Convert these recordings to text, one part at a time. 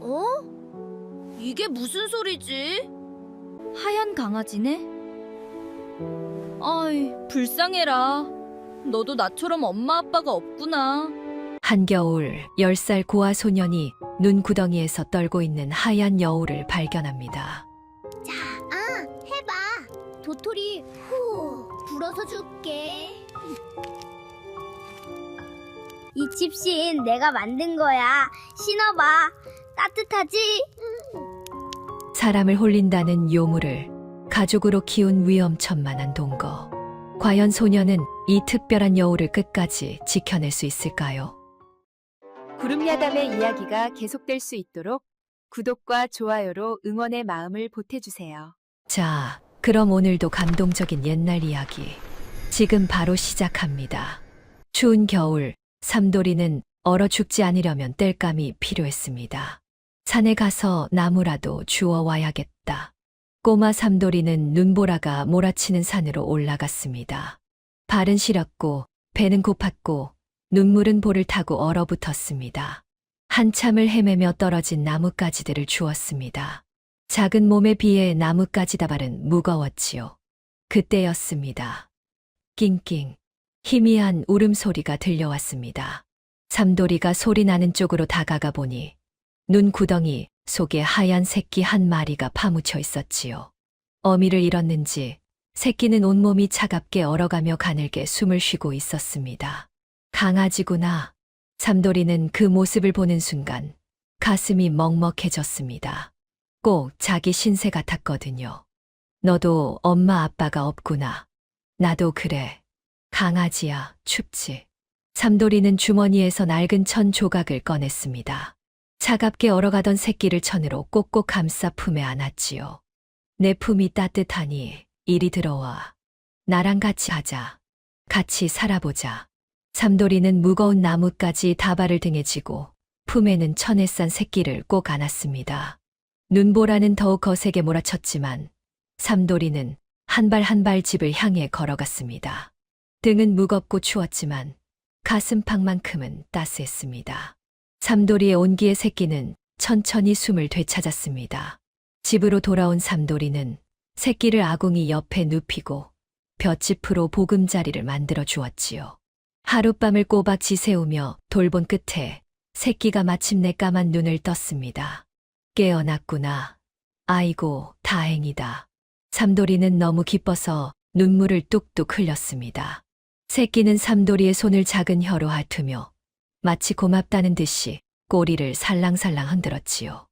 어? 이게 무슨 소리지? 하얀 강아지네? 아이, 불쌍해라. 너도 나처럼 엄마 아빠가 없구나. 한겨울 10살 고아 소년이 눈 구덩이에서 떨고 있는 하얀 여우를 발견합니다. 해봐. 도토리 후 불어서 줄게. 이 칩신 내가 만든 거야. 신어봐. 따뜻하지? 사람을 홀린다는 요물을 가족으로 키운 위험천만한 동거. 과연 소년은 이 특별한 여우를 끝까지 지켜낼 수 있을까요? 구름야담의 이야기가 계속될 수 있도록 구독과 좋아요로 응원의 마음을 보태주세요. 자, 그럼 오늘도 감동적인 옛날 이야기 지금 바로 시작합니다. 추운 겨울, 삼돌이는 얼어 죽지 않으려면 땔감이 필요했습니다. 산에 가서 나무라도 주워와야겠다. 꼬마 삼돌이는 눈보라가 몰아치는 산으로 올라갔습니다. 발은 시렸고 배는 고팠고 눈물은 볼을 타고 얼어붙었습니다. 한참을 헤매며 떨어진 나뭇가지들을 주웠습니다. 작은 몸에 비해 나뭇가지 다발은 무거웠지요. 그때였습니다. 낑낑 희미한 울음소리가 들려왔습니다. 삼돌이가 소리 나는 쪽으로 다가가 보니 눈 구덩이 속에 하얀 새끼 한 마리가 파묻혀 있었지요. 어미를 잃었는지 새끼는 온몸이 차갑게 얼어가며 가늘게 숨을 쉬고 있었습니다. 강아지구나. 삼돌이는 그 모습을 보는 순간 가슴이 먹먹해졌습니다. 꼭 자기 신세 같았거든요. 너도 엄마 아빠가 없구나. 나도 그래. 강아지야, 춥지. 삼돌이는 주머니에서 낡은 천 조각을 꺼냈습니다. 차갑게 얼어가던 새끼를 천으로 꼭꼭 감싸 품에 안았지요. 내 품이 따뜻하니 이리 들어와. 나랑 같이 하자. 같이 살아보자. 삼돌이는 무거운 나뭇가지 다발을 등에 지고 품에는 천에 싼 새끼를 꼭 안았습니다. 눈보라는 더욱 거세게 몰아쳤지만 삼돌이는 한 발 한 발 집을 향해 걸어갔습니다. 등은 무겁고 추웠지만 가슴팍만큼은 따스했습니다. 삼돌이의 온기의 새끼는 천천히 숨을 되찾았습니다. 집으로 돌아온 삼돌이는 새끼를 아궁이 옆에 눕히고 볏짚으로 보금자리를 만들어 주었지요. 하룻밤을 꼬박 지새우며 돌본 끝에 새끼가 마침내 까만 눈을 떴습니다. 깨어났구나. 아이고, 다행이다. 삼돌이는 너무 기뻐서 눈물을 뚝뚝 흘렸습니다. 새끼는 삼돌이의 손을 작은 혀로 핥으며 마치 고맙다는 듯이 꼬리를 살랑살랑 흔들었지요.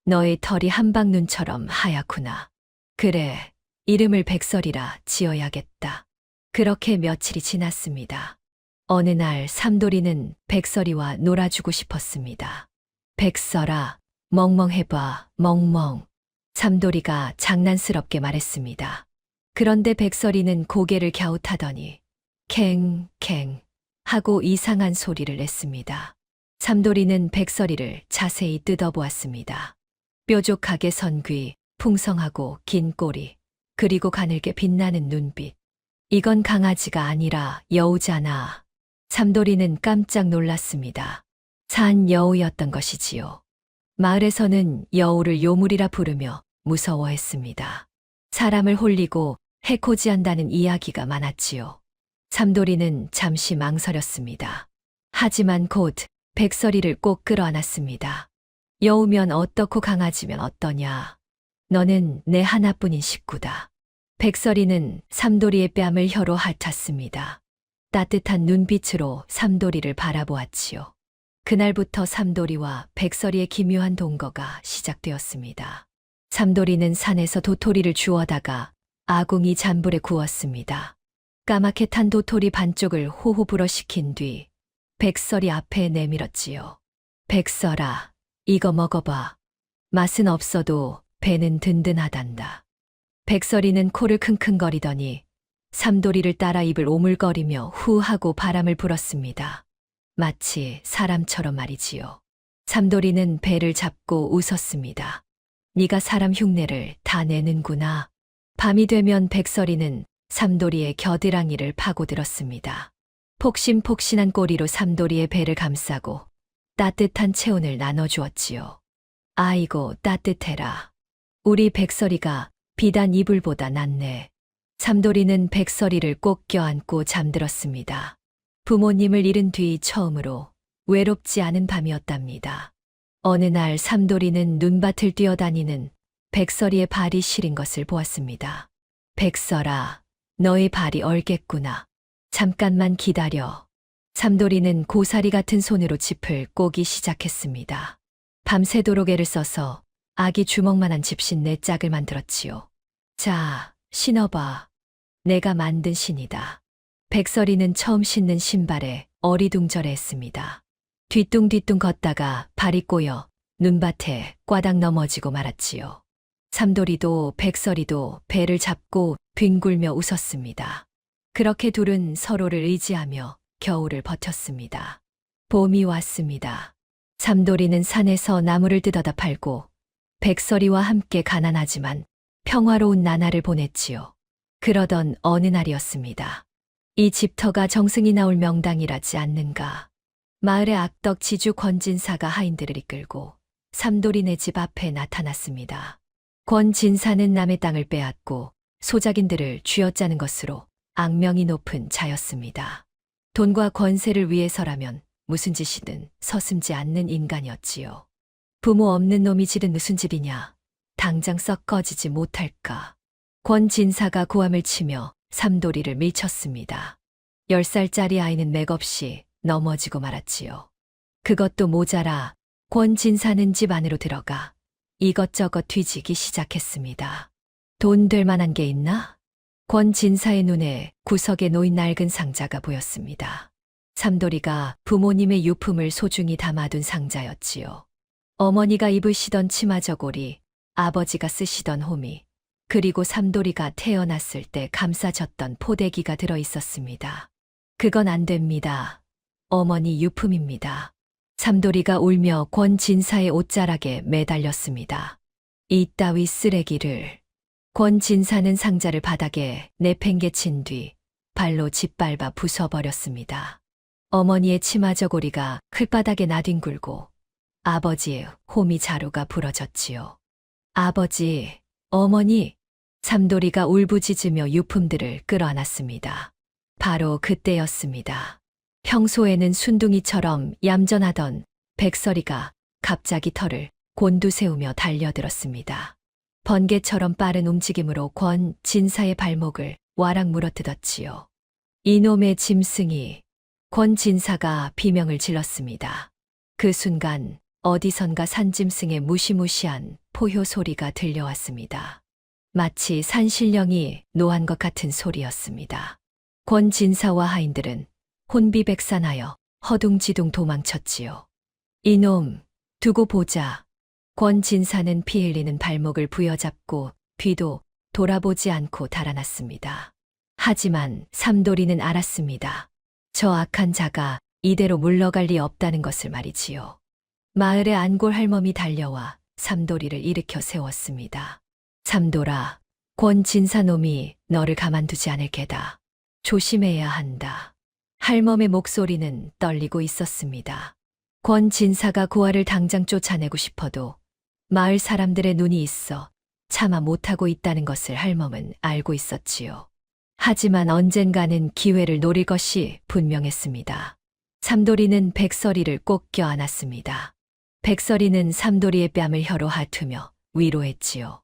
너의 털이 한방눈처럼 하얗구나. 그래, 이름을 백설이라 지어야겠다. 그렇게 며칠이 지났습니다. 어느 날 삼돌이는 백설이와 놀아주고 싶었습니다. 백설아, 멍멍해봐, 멍멍. 삼돌이가 장난스럽게 말했습니다. 그런데 백설이는 고개를 갸웃하더니 캥캥 하고 이상한 소리를 냈습니다. 삼돌이는 백설이를 자세히 뜯어보았습니다. 뾰족하게 선 귀, 풍성하고 긴 꼬리, 그리고 가늘게 빛나는 눈빛. 이건 강아지가 아니라 여우잖아. 삼돌이는 깜짝 놀랐습니다. 산 여우였던 것이지요. 마을에서는 여우를 요물이라 부르며 무서워했습니다. 사람을 홀리고 해코지한다는 이야기가 많았지요. 삼돌이는 잠시 망설였습니다. 하지만 곧 백설이를 꼭 끌어안았습니다. 여우면 어떻고 강아지면 어떠냐. 너는 내 하나뿐인 식구다. 백설이는 삼돌이의 뺨을 혀로 핥았습니다. 따뜻한 눈빛으로 삼돌이를 바라보았지요. 그날부터 삼돌이와 백설이의 기묘한 동거가 시작되었습니다. 삼돌이는 산에서 도토리를 주워다가 아궁이 잔불에 구웠습니다. 까맣게 탄 도토리 반쪽을 호호 불어식힌 뒤 백설이 앞에 내밀었지요. 백설아, 이거 먹어봐. 맛은 없어도 배는 든든하단다. 백설이는 코를 킁킁거리더니 삼돌이를 따라 입을 오물거리며 후 하고 바람을 불었습니다. 마치 사람처럼 말이지요. 삼돌이는 배를 잡고 웃었습니다. 네가 사람 흉내를 다 내는구나. 밤이 되면 백설이는 삼돌이의 겨드랑이를 파고들었습니다. 폭신폭신한 꼬리로 삼돌이의 배를 감싸고 따뜻한 체온을 나눠주었지요. 아이고 따뜻해라. 우리 백설이가 비단 이불보다 낫네. 삼돌이는 백설이를 꼭 껴안고 잠들었습니다. 부모님을 잃은 뒤 처음으로 외롭지 않은 밤이었답니다. 어느 날 삼돌이는 눈밭을 뛰어다니는 백설이의 발이 시린 것을 보았습니다. 백설아, 너의 발이 얼겠구나. 잠깐만 기다려. 삼돌이는 고사리 같은 손으로 짚을 꼬기 시작했습니다. 밤새도록 애를 써서 아기 주먹만한 집신 4짝을 만들었지요. 자, 신어봐. 내가 만든 신이다. 백설이는 처음 신는 신발에 어리둥절해했습니다. 뒤뚱뒤뚱 걷다가 발이 꼬여 눈밭에 꽈당 넘어지고 말았지요. 삼돌이도 백설이도 배를 잡고 뒹굴며 웃었습니다. 그렇게 둘은 서로를 의지하며 겨울을 버텼습니다. 봄이 왔습니다. 삼돌이는 산에서 나무를 뜯어다 팔고 백설이와 함께 가난하지만 평화로운 나날을 보냈지요. 그러던 어느 날이었습니다. 이 집터가 정승이 나올 명당이라지 않는가. 마을의 악덕 지주 권진사가 하인들을 이끌고 삼돌이네 집 앞에 나타났습니다. 권진사는 남의 땅을 빼앗고 소작인들을 쥐어짜는 것으로 악명이 높은 자였습니다. 돈과 권세를 위해서라면 무슨 짓이든 서슴지 않는 인간이었지요. 부모 없는 놈이 지른 무슨 집이냐. 당장 썩 꺼지지 못할까. 권진사가 고함을 치며 삼돌이를 밀쳤습니다. 10살짜리 아이는 맥없이 넘어지고 말았지요. 그것도 모자라 권진사는 집 안으로 들어가 이것저것 뒤지기 시작했습니다. 돈 될 만한 게 있나? 권진사의 눈에 구석에 놓인 낡은 상자가 보였습니다. 삼돌이가 부모님의 유품을 소중히 담아둔 상자였지요. 어머니가 입으시던 치마 저고리, 아버지가 쓰시던 호미, 그리고 삼돌이가 태어났을 때 감싸졌던 포대기가 들어 있었습니다. 그건 안 됩니다. 어머니 유품입니다. 삼돌이가 울며 권진사의 옷자락에 매달렸습니다. 이따위 쓰레기를. 권진사는 상자를 바닥에 내팽개친 뒤 발로 짓밟아 부숴버렸습니다. 어머니의 치마 저고리가 클바닥에 나뒹굴고 아버지의 호미 자루가 부러졌지요. 아버지, 어머니, 삼돌이가 울부짖으며 유품들을 끌어안았습니다. 바로 그때였습니다. 평소에는 순둥이처럼 얌전하던 백설이가 갑자기 털을 곤두세우며 달려들었습니다. 번개처럼 빠른 움직임으로 권진사의 발목을 와락 물어뜯었지요. 이놈의 짐승이. 권진사가 비명을 질렀습니다. 그 순간 어디선가 산짐승의 무시무시한 포효 소리가 들려왔습니다. 마치 산신령이 노한 것 같은 소리였습니다. 권진사와 하인들은 혼비백산하여 허둥지둥 도망쳤지요. 이놈, 두고 보자. 권진사는 피 흘리는 발목을 부여잡고 뒤도 돌아보지 않고 달아났습니다. 하지만 삼돌이는 알았습니다. 저 악한 자가 이대로 물러갈 리 없다는 것을 말이지요. 마을의 안골 할멈이 달려와 삼돌이를 일으켜 세웠습니다. 삼돌아, 권진사 놈이 너를 가만두지 않을 게다. 조심해야 한다. 할멈의 목소리는 떨리고 있었습니다. 권진사가 고아를 당장 쫓아내고 싶어도 마을 사람들의 눈이 있어 차마 못하고 있다는 것을 할멈은 알고 있었지요. 하지만 언젠가는 기회를 노릴 것이 분명했습니다. 삼돌이는 백설이를 꼭 껴안았습니다. 백설이는 삼돌이의 뺨을 혀로 핥으며 위로했지요.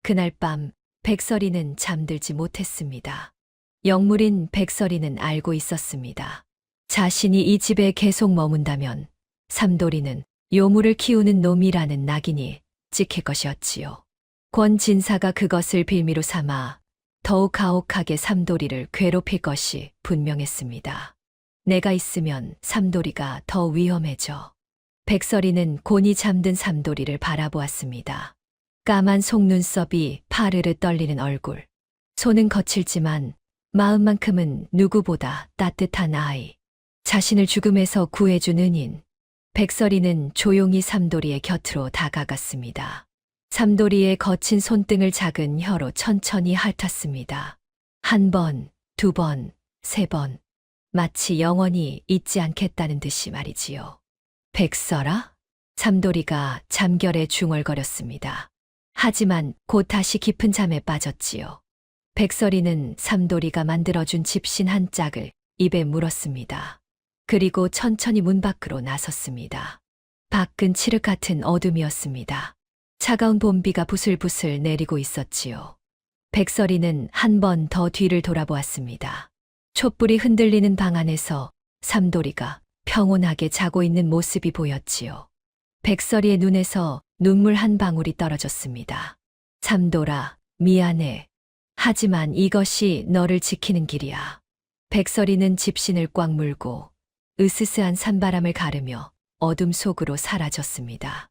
그날 밤 백설이는 잠들지 못했습니다. 영물인 백설이는 알고 있었습니다. 자신이 이 집에 계속 머문다면 삼돌이는 요물을 키우는 놈이라는 낙인이 찍힐 것이었지요. 권진사가 그것을 빌미로 삼아 더욱 가혹하게 삼돌이를 괴롭힐 것이 분명했습니다. 내가 있으면 삼돌이가 더 위험해져. 백설이는 곤히 잠든 삼돌이를 바라보았습니다. 까만 속눈썹이 파르르 떨리는 얼굴. 손은 거칠지만 마음만큼은 누구보다 따뜻한 아이. 자신을 죽음에서 구해준 은인. 백설이는 조용히 삼돌이의 곁으로 다가갔습니다. 삼돌이의 거친 손등을 작은 혀로 천천히 핥았습니다. 1번, 2번, 3번. 마치 영원히 잊지 않겠다는 듯이 말이지요. 백설아? 삼돌이가 잠결에 중얼거렸습니다. 하지만 곧 다시 깊은 잠에 빠졌지요. 백설이는 삼돌이가 만들어준 집신 한 짝을 입에 물었습니다. 그리고 천천히 문 밖으로 나섰습니다. 밖은 칠흑 같은 어둠이었습니다. 차가운 봄비가 부슬부슬 내리고 있었지요. 백설이는 한 번 더 뒤를 돌아보았습니다. 촛불이 흔들리는 방 안에서 삼돌이가 평온하게 자고 있는 모습이 보였지요. 백설이의 눈에서 눈물 한 방울이 떨어졌습니다. 삼돌아, 미안해. 하지만 이것이 너를 지키는 길이야. 백설이는 집신을 꽉 물고 으스스한 산바람을 가르며 어둠 속으로 사라졌습니다.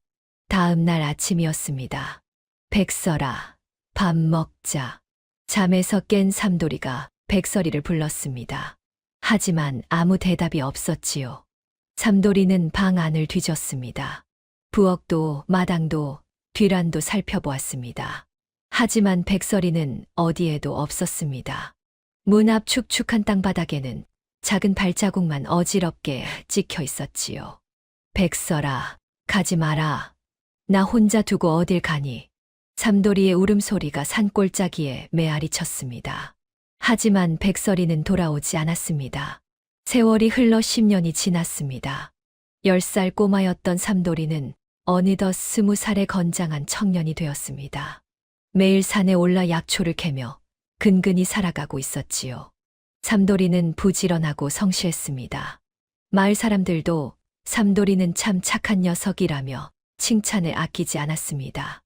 다음 날 아침이었습니다. 백설아, 밥 먹자. 잠에서 깬 삼돌이가 백설이를 불렀습니다. 하지만 아무 대답이 없었지요. 삼돌이는 방 안을 뒤졌습니다. 부엌도 마당도 뒤란도 살펴보았습니다. 하지만 백설이는 어디에도 없었습니다. 문 앞 축축한 땅바닥에는 작은 발자국만 어지럽게 찍혀 있었지요. 백설아, 가지 마라. 나 혼자 두고 어딜 가니? 삼돌이의 울음소리가 산골짜기에 메아리 쳤습니다. 하지만 백설이는 돌아오지 않았습니다. 세월이 흘러 10년이 지났습니다. 10살 꼬마였던 삼돌이는 어느덧 20살의 건장한 청년이 되었습니다. 매일 산에 올라 약초를 캐며 근근히 살아가고 있었지요. 삼돌이는 부지런하고 성실했습니다. 마을 사람들도 삼돌이는 참 착한 녀석이라며 칭찬에 아끼지 않았습니다.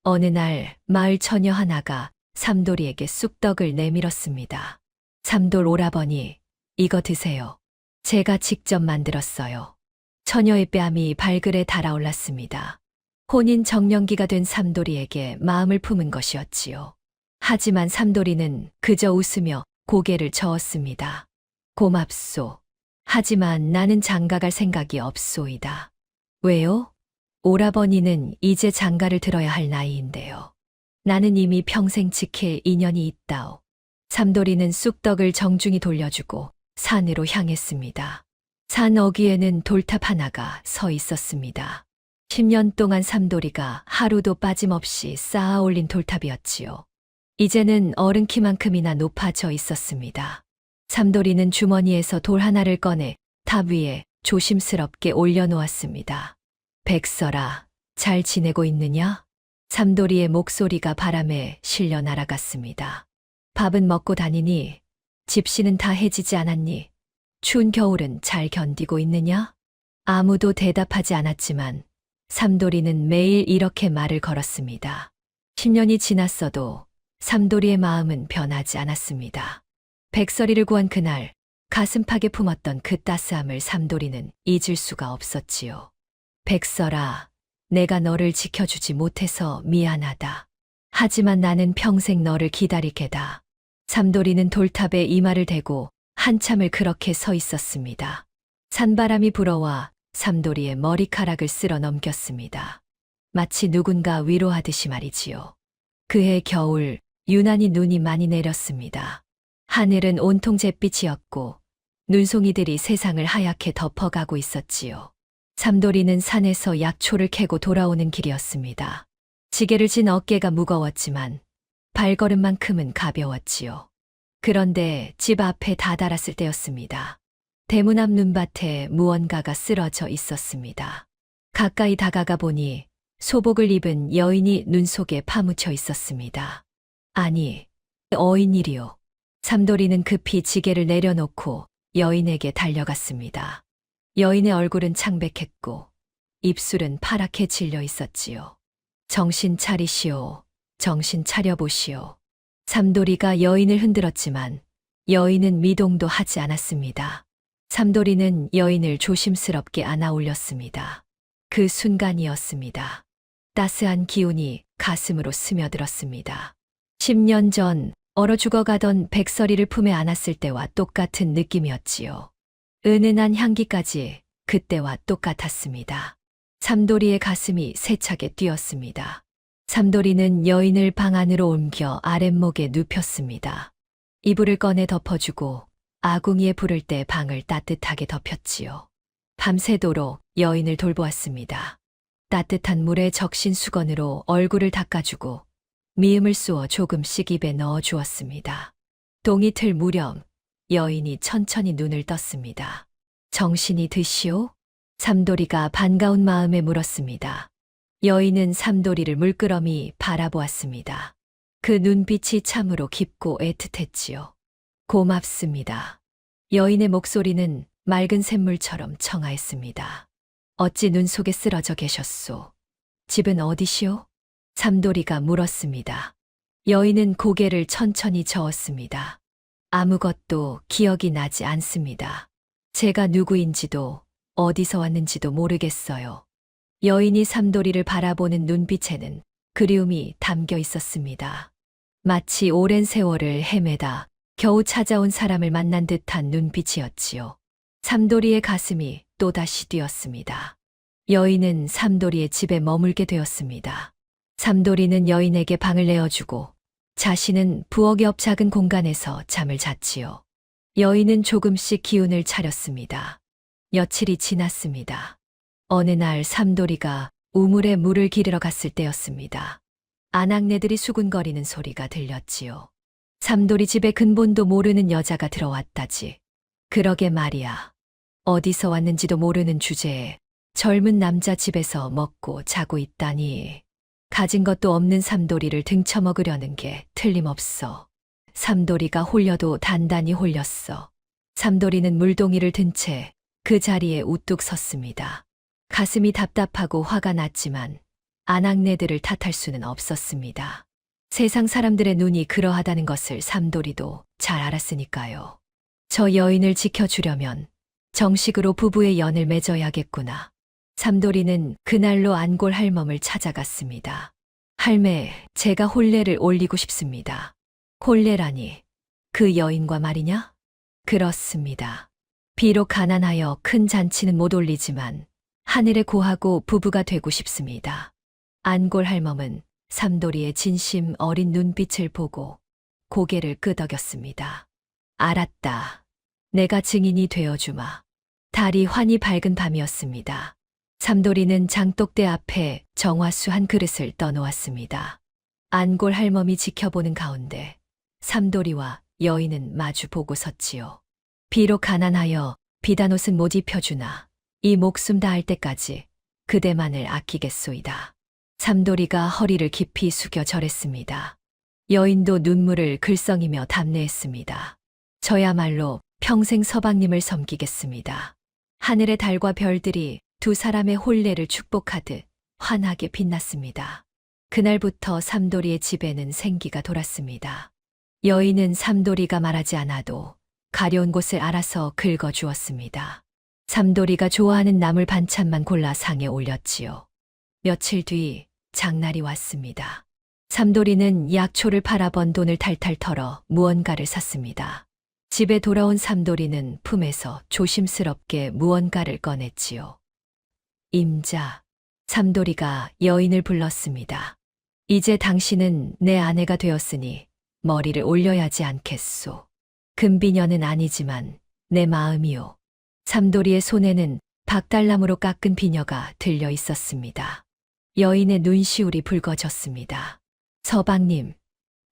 어느 날 마을 처녀 하나가 삼돌이에게 쑥떡을 내밀었습니다. 삼돌 오라버니, 이거 드세요. 제가 직접 만들었어요. 처녀의 뺨이 발글에 달아올랐습니다. 혼인 정년기가 된 삼돌이에게 마음을 품은 것이었지요. 하지만 삼돌이는 그저 웃으며 고개를 저었습니다. 고맙소. 하지만 나는 장가갈 생각이 없소이다. 왜요? 오라버니는 이제 장가를 들어야 할 나이인데요. 나는 이미 평생 지킬 인연이 있다오. 삼돌이는 쑥떡을 정중히 돌려주고 산으로 향했습니다. 산 어귀에는 돌탑 하나가 서 있었습니다. 10년 동안 삼돌이가 하루도 빠짐없이 쌓아 올린 돌탑이었지요. 이제는 어른 키만큼이나 높아져 있었습니다. 삼돌이는 주머니에서 돌 하나를 꺼내 탑 위에 조심스럽게 올려놓았습니다. 백설아, 잘 지내고 있느냐? 삼돌이의 목소리가 바람에 실려 날아갔습니다. 밥은 먹고 다니니? 집시는 다 해지지 않았니? 추운 겨울은 잘 견디고 있느냐? 아무도 대답하지 않았지만 삼돌이는 매일 이렇게 말을 걸었습니다. 10년이 지났어도 삼돌이의 마음은 변하지 않았습니다. 백설이를 구한 그날 가슴팍에 품었던 그 따스함을 삼돌이는 잊을 수가 없었지요. 백설아, 내가 너를 지켜주지 못해서 미안하다. 하지만 나는 평생 너를 기다릴 게다. 삼돌이는 돌탑에 이마를 대고 한참을 그렇게 서 있었습니다. 산바람이 불어와 삼돌이의 머리카락을 쓸어 넘겼습니다. 마치 누군가 위로하듯이 말이지요. 그해 겨울 유난히 눈이 많이 내렸습니다. 하늘은 온통 잿빛이었고 눈송이들이 세상을 하얗게 덮어가고 있었지요. 삼돌이는 산에서 약초를 캐고 돌아오는 길이었습니다. 지게를 진 어깨가 무거웠지만 발걸음만큼은 가벼웠지요. 그런데 집 앞에 다다랐을 때였습니다. 대문 앞 눈밭에 무언가가 쓰러져 있었습니다. 가까이 다가가 보니 소복을 입은 여인이 눈 속에 파묻혀 있었습니다. 아니, 어인이리요. 삼돌이는 급히 지게를 내려놓고 여인에게 달려갔습니다. 여인의 얼굴은 창백했고 입술은 파랗게 질려 있었지요. 정신 차리시오. 정신 차려보시오. 삼돌이가 여인을 흔들었지만 여인은 미동도 하지 않았습니다. 삼돌이는 여인을 조심스럽게 안아 올렸습니다. 그 순간이었습니다. 따스한 기운이 가슴으로 스며들었습니다. 10년 전 얼어 죽어가던 백설이를 품에 안았을 때와 똑같은 느낌이었지요. 은은한 향기까지 그때와 똑같았습니다. 삼돌이의 가슴이 세차게 뛰었습니다. 삼돌이는 여인을 방 안으로 옮겨 아랫목에 눕혔습니다. 이불을 꺼내 덮어주고 아궁이에 불을 때 방을 따뜻하게 덮였지요. 밤새도록 여인을 돌보았습니다. 따뜻한 물에 적신 수건으로 얼굴을 닦아주고 미음을 쏘어 조금씩 입에 넣어 주었습니다. 동이 틀 무렵 여인이 천천히 눈을 떴습니다. 정신이 드시오? 삼돌이가 반가운 마음에 물었습니다. 여인은 삼돌이를 물끄러미 바라보았습니다. 그 눈빛이 참으로 깊고 애틋했지요. 고맙습니다. 여인의 목소리는 맑은 샘물처럼 청아했습니다. 어찌 눈 속에 쓰러져 계셨소? 집은 어디시오? 삼돌이가 물었습니다. 여인은 고개를 천천히 저었습니다. 아무것도 기억이 나지 않습니다. 제가 누구인지도 어디서 왔는지도 모르겠어요. 여인이 삼돌이를 바라보는 눈빛에는 그리움이 담겨 있었습니다. 마치 오랜 세월을 헤매다 겨우 찾아온 사람을 만난 듯한 눈빛이었지요. 삼돌이의 가슴이 또다시 뛰었습니다. 여인은 삼돌이의 집에 머물게 되었습니다. 삼돌이는 여인에게 방을 내어주고 자신은 부엌 옆 작은 공간에서 잠을 잤지요. 여인은 조금씩 기운을 차렸습니다. 며칠이 지났습니다. 어느 날 삼돌이가 우물에 물을 기르러 갔을 때였습니다. 아낙네들이 수군거리는 소리가 들렸지요. 삼돌이 집에 근본도 모르는 여자가 들어왔다지. 그러게 말이야. 어디서 왔는지도 모르는 주제에 젊은 남자 집에서 먹고 자고 있다니. 가진 것도 없는 삼돌이를 등쳐먹으려는 게 틀림없어. 삼돌이가 홀려도 단단히 홀렸어. 삼돌이는 물동이를 든 채 그 자리에 우뚝 섰습니다. 가슴이 답답하고 화가 났지만 아낙네들을 탓할 수는 없었습니다. 세상 사람들의 눈이 그러하다는 것을 삼돌이도 잘 알았으니까요. 저 여인을 지켜주려면 정식으로 부부의 연을 맺어야겠구나. 삼돌이는 그날로 안골 할멈을 찾아갔습니다. 할매, 제가 혼례를 올리고 싶습니다. 혼례라니, 그 여인과 말이냐? 그렇습니다. 비록 가난하여 큰 잔치는 못 올리지만 하늘에 고하고 부부가 되고 싶습니다. 안골 할멈은 삼돌이의 진심 어린 눈빛을 보고 고개를 끄덕였습니다. 알았다. 내가 증인이 되어주마. 달이 환히 밝은 밤이었습니다. 삼돌이는 장독대 앞에 정화수 한 그릇을 떠놓았습니다. 안골 할멈이 지켜보는 가운데 삼돌이와 여인은 마주 보고 섰지요. 비록 가난하여 비단옷은 못 입혀주나 이 목숨 다할 때까지 그대만을 아끼겠소이다. 삼돌이가 허리를 깊이 숙여 절했습니다. 여인도 눈물을 글썽이며 답례했습니다. 저야말로 평생 서방님을 섬기겠습니다. 하늘의 달과 별들이 두 사람의 혼례를 축복하듯 환하게 빛났습니다. 그날부터 삼돌이의 집에는 생기가 돌았습니다. 여인은 삼돌이가 말하지 않아도 가려운 곳을 알아서 긁어주었습니다. 삼돌이가 좋아하는 나물 반찬만 골라 상에 올렸지요. 며칠 뒤 장날이 왔습니다. 삼돌이는 약초를 팔아 번 돈을 탈탈 털어 무언가를 샀습니다. 집에 돌아온 삼돌이는 품에서 조심스럽게 무언가를 꺼냈지요. 임자, 삼돌이가 여인을 불렀습니다. 이제 당신은 내 아내가 되었으니 머리를 올려야지 않겠소. 금비녀는 아니지만 내 마음이요. 삼돌이의 손에는 박달나무로 깎은 비녀가 들려 있었습니다. 여인의 눈시울이 붉어졌습니다. 서방님,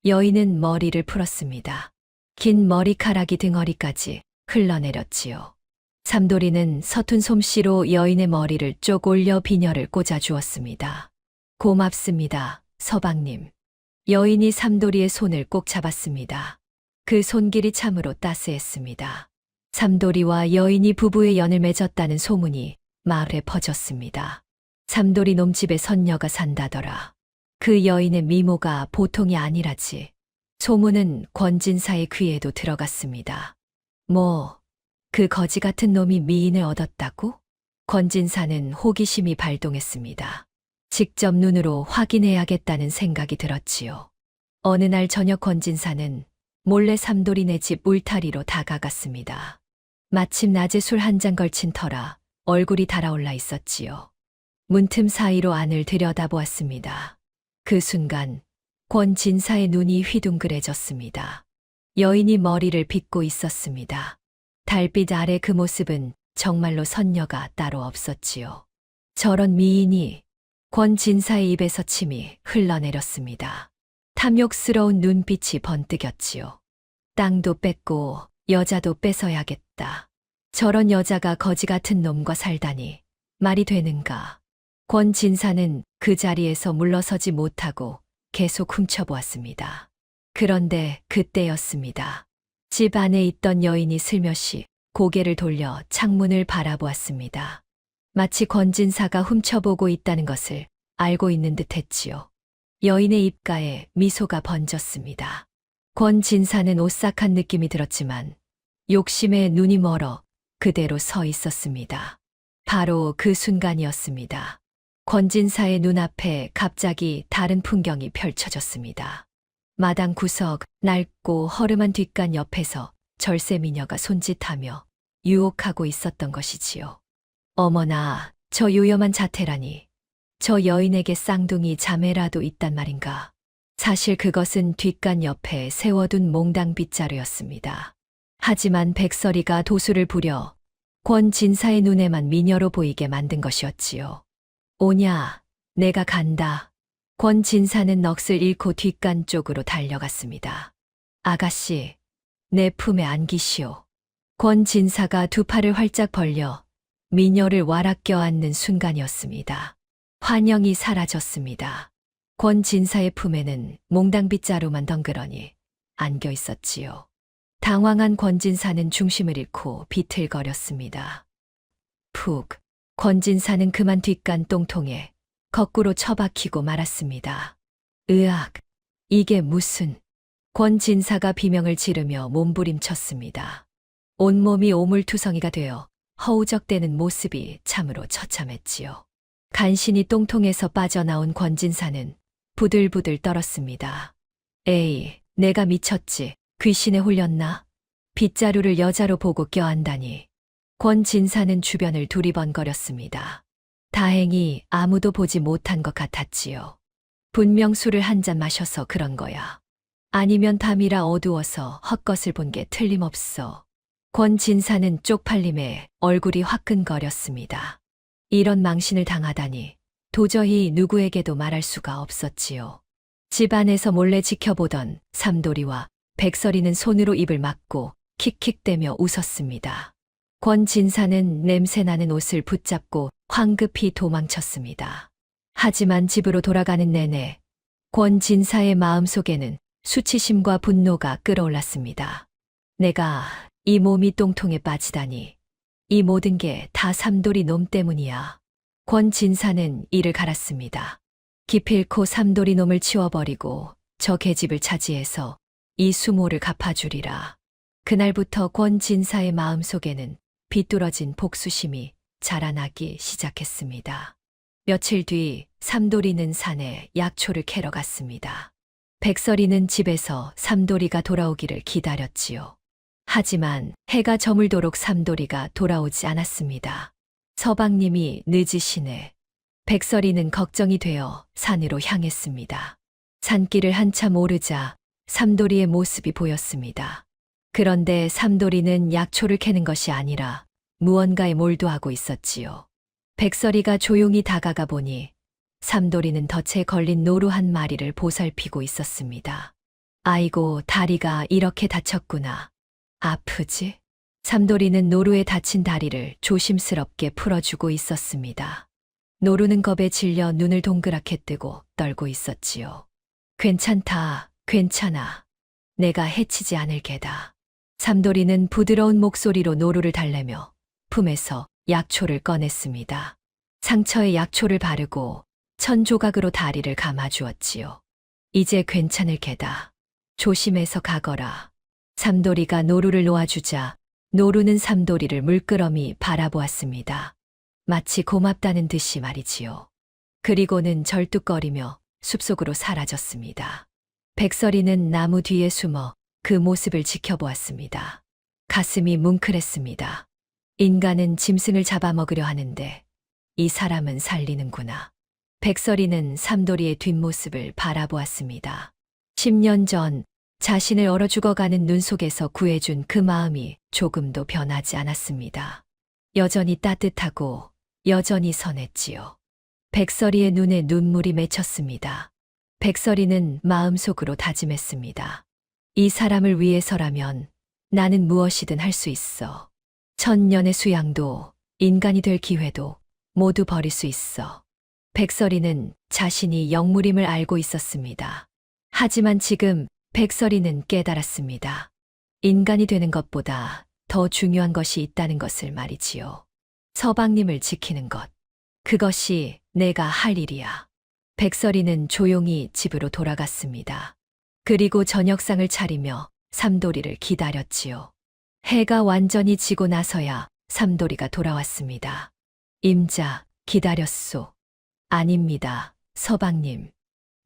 여인은 머리를 풀었습니다. 긴 머리카락이 등허리까지 흘러내렸지요. 삼돌이는 서툰 솜씨로 여인의 머리를 쪽 올려 비녀를 꽂아 주었습니다. 고맙습니다, 서방님. 여인이 삼돌이의 손을 꼭 잡았습니다. 그 손길이 참으로 따스했습니다. 삼돌이와 여인이 부부의 연을 맺었다는 소문이 마을에 퍼졌습니다. 삼돌이 놈집에 선녀가 산다더라. 그 여인의 미모가 보통이 아니라지. 소문은 권진사의 귀에도 들어갔습니다. 그 거지 같은 놈이 미인을 얻었다고? 권진사는 호기심이 발동했습니다. 직접 눈으로 확인해야겠다는 생각이 들었지요. 어느 날 저녁 권진사는 몰래 삼돌이네 집 울타리로 다가갔습니다. 마침 낮에 술 한 잔 걸친 터라 얼굴이 달아올라 있었지요. 문틈 사이로 안을 들여다보았습니다. 그 순간 권진사의 눈이 휘둥그레졌습니다. 여인이 머리를 빗고 있었습니다. 달빛 아래 그 모습은 정말로 선녀가 따로 없었지요. 저런 미인이 권진사의 입에서 침이 흘러내렸습니다. 탐욕스러운 눈빛이 번뜩였지요. 땅도 뺏고 여자도 뺏어야겠다. 저런 여자가 거지 같은 놈과 살다니 말이 되는가. 권진사는 그 자리에서 물러서지 못하고 계속 훔쳐보았습니다. 그런데 그때였습니다. 집 안에 있던 여인이 슬며시 고개를 돌려 창문을 바라보았습니다. 마치 권진사가 훔쳐보고 있다는 것을 알고 있는 듯 했지요. 여인의 입가에 미소가 번졌습니다. 권진사는 오싹한 느낌이 들었지만 욕심에 눈이 멀어 그대로 서 있었습니다. 바로 그 순간이었습니다. 권진사의 눈앞에 갑자기 다른 풍경이 펼쳐졌습니다. 마당 구석 낡고 허름한 뒷간 옆에서 절세 미녀가 손짓하며 유혹하고 있었던 것이지요. 어머나, 저 요염한 자태라니. 저 여인에게 쌍둥이 자매라도 있단 말인가. 사실 그것은 뒷간 옆에 세워둔 몽당 빗자루였습니다. 하지만 백설이가 도수를 부려 권진사의 눈에만 미녀로 보이게 만든 것이었지요. 오냐, 내가 간다. 권진사는 넋을 잃고 뒷간 쪽으로 달려갔습니다. 아가씨, 내 품에 안기시오. 권진사가 두 팔을 활짝 벌려 미녀를 와락 껴안는 순간이었습니다. 환영이 사라졌습니다. 권진사의 품에는 몽당빗자루만 덩그러니 안겨 있었지요. 당황한 권진사는 중심을 잃고 비틀거렸습니다. 푹, 권진사는 그만 뒷간 똥통에 거꾸로 처박히고 말았습니다. 으악, 이게 무슨... 권진사가 비명을 지르며 몸부림쳤습니다. 온몸이 오물투성이가 되어 허우적대는 모습이 참으로 처참했지요. 간신히 똥통에서 빠져나온 권진사는 부들부들 떨었습니다. 에이, 내가 미쳤지. 귀신에 홀렸나? 빗자루를 여자로 보고 껴안다니. 권진사는 주변을 두리번거렸습니다. 다행히 아무도 보지 못한 것 같았지요. 분명 술을 한 잔 마셔서 그런 거야. 아니면 밤이라 어두워서 헛것을 본 게 틀림없어. 권진사는 쪽팔림에 얼굴이 화끈거렸습니다. 이런 망신을 당하다니 도저히 누구에게도 말할 수가 없었지요. 집안에서 몰래 지켜보던 삼돌이와 백설이는 손으로 입을 막고 킥킥대며 웃었습니다. 권진사는 냄새나는 옷을 붙잡고 황급히 도망쳤습니다. 하지만 집으로 돌아가는 내내 권진사의 마음속에는 수치심과 분노가 끓어올랐습니다. 내가 이 몸이 똥통에 빠지다니. 이 모든 게 다 삼돌이 놈 때문이야. 권진사는 이를 갈았습니다. 기필코 삼돌이 놈을 치워버리고 저 계집을 차지해서 이 수모를 갚아주리라. 그날부터 권진사의 마음속에는 비뚤어진 복수심이 자라나기 시작했습니다. 며칠 뒤 삼돌이는 산에 약초를 캐러 갔습니다. 백설이는 집에서 삼돌이가 돌아오기를 기다렸지요. 하지만 해가 저물도록 삼돌이가 돌아오지 않았습니다. 서방님이 늦으시네. 백설이는 걱정이 되어 산으로 향했습니다. 산길을 한참 오르자 삼돌이의 모습이 보였습니다. 그런데 삼돌이는 약초를 캐는 것이 아니라 무언가에 몰두하고 있었지요. 백설이가 조용히 다가가 보니 삼돌이는 덫에 걸린 노루 한 마리를 보살피고 있었습니다. 아이고, 다리가 이렇게 다쳤구나. 아프지? 삼돌이는 노루에 다친 다리를 조심스럽게 풀어주고 있었습니다. 노루는 겁에 질려 눈을 동그랗게 뜨고 떨고 있었지요. 괜찮다, 괜찮아. 내가 해치지 않을 게다. 삼돌이는 부드러운 목소리로 노루를 달래며 품에서 약초를 꺼냈습니다. 상처에 약초를 바르고 천조각으로 다리를 감아주었지요. 이제 괜찮을 게다. 조심해서 가거라. 삼돌이가 노루를 놓아주자 노루는 삼돌이를 물끄러미 바라보았습니다. 마치 고맙다는 듯이 말이지요. 그리고는 절뚝거리며 숲속으로 사라졌습니다. 백설이는 나무 뒤에 숨어 그 모습을 지켜보았습니다. 가슴이 뭉클했습니다. 인간은 짐승을 잡아먹으려 하는데 이 사람은 살리는구나. 백설이는 삼돌이의 뒷모습을 바라보았습니다. 10년 전 자신을 얼어 죽어가는 눈 속에서 구해준 그 마음이 조금도 변하지 않았습니다. 여전히 따뜻하고 여전히 선했지요. 백설이의 눈에 눈물이 맺혔습니다. 백설이는 마음속으로 다짐했습니다. 이 사람을 위해서라면 나는 무엇이든 할 수 있어. 천년의 수양도, 인간이 될 기회도 모두 버릴 수 있어. 백설이는 자신이 영물임을 알고 있었습니다. 하지만 지금 백설이는 깨달았습니다. 인간이 되는 것보다 더 중요한 것이 있다는 것을 말이지요. 서방님을 지키는 것. 그것이 내가 할 일이야. 백설이는 조용히 집으로 돌아갔습니다. 그리고 저녁상을 차리며 삼돌이를 기다렸지요. 해가 완전히 지고 나서야 삼돌이가 돌아왔습니다. 임자, 기다렸소. 아닙니다, 서방님.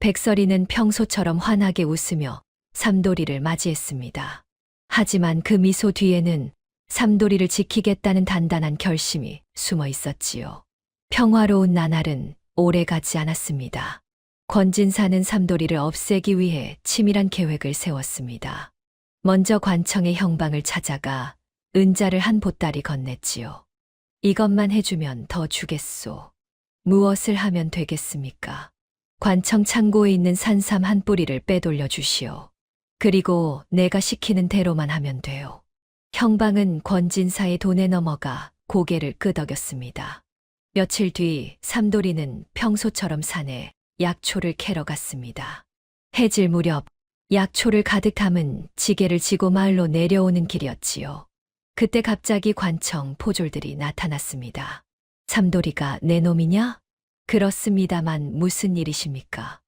백설이는 평소처럼 환하게 웃으며 삼돌이를 맞이했습니다. 하지만 그 미소 뒤에는 삼돌이를 지키겠다는 단단한 결심이 숨어 있었지요. 평화로운 나날은 오래 가지 않았습니다. 권진사는 삼돌이를 없애기 위해 치밀한 계획을 세웠습니다. 먼저 관청의 형방을 찾아가 은자를 한 보따리 건넸지요. 이것만 해주면 더 주겠소. 무엇을 하면 되겠습니까? 관청 창고에 있는 산삼 한 뿌리를 빼돌려 주시오. 그리고 내가 시키는 대로만 하면 돼요. 형방은 권진사의 돈에 넘어가 고개를 끄덕였습니다. 며칠 뒤 삼돌이는 평소처럼 산에 약초를 캐러 갔습니다. 해질 무렵 약초를 가득 담은 지게를 지고 마을로 내려오는 길이었지요. 그때 갑자기 관청 포졸들이 나타났습니다. 삼돌이가 내 놈이냐? 그렇습니다만 무슨 일이십니까?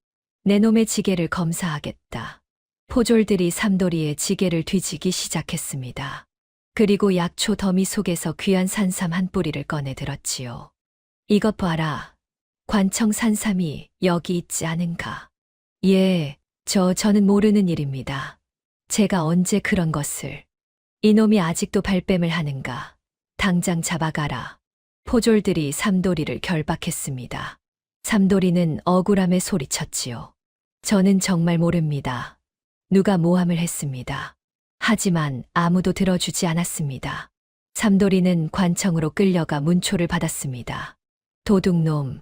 내 놈의 지게를 검사하겠다. 포졸들이 삼돌이의 지게를 뒤지기 시작했습니다. 그리고 약초 더미 속에서 귀한 산삼 한 뿌리를 꺼내 들었지요. 이것 봐라. 관청 산삼이 여기 있지 않은가? 예, 저는 모르는 일입니다. 제가 언제 그런 것을. 이놈이 아직도 발뺌을 하는가? 당장 잡아가라. 포졸들이 삼돌이를 결박했습니다. 삼돌이는 억울함에 소리쳤지요. 저는 정말 모릅니다. 누가 모함을 했습니다. 하지만 아무도 들어주지 않았습니다. 삼돌이는 관청으로 끌려가 문초를 받았습니다. 도둑놈,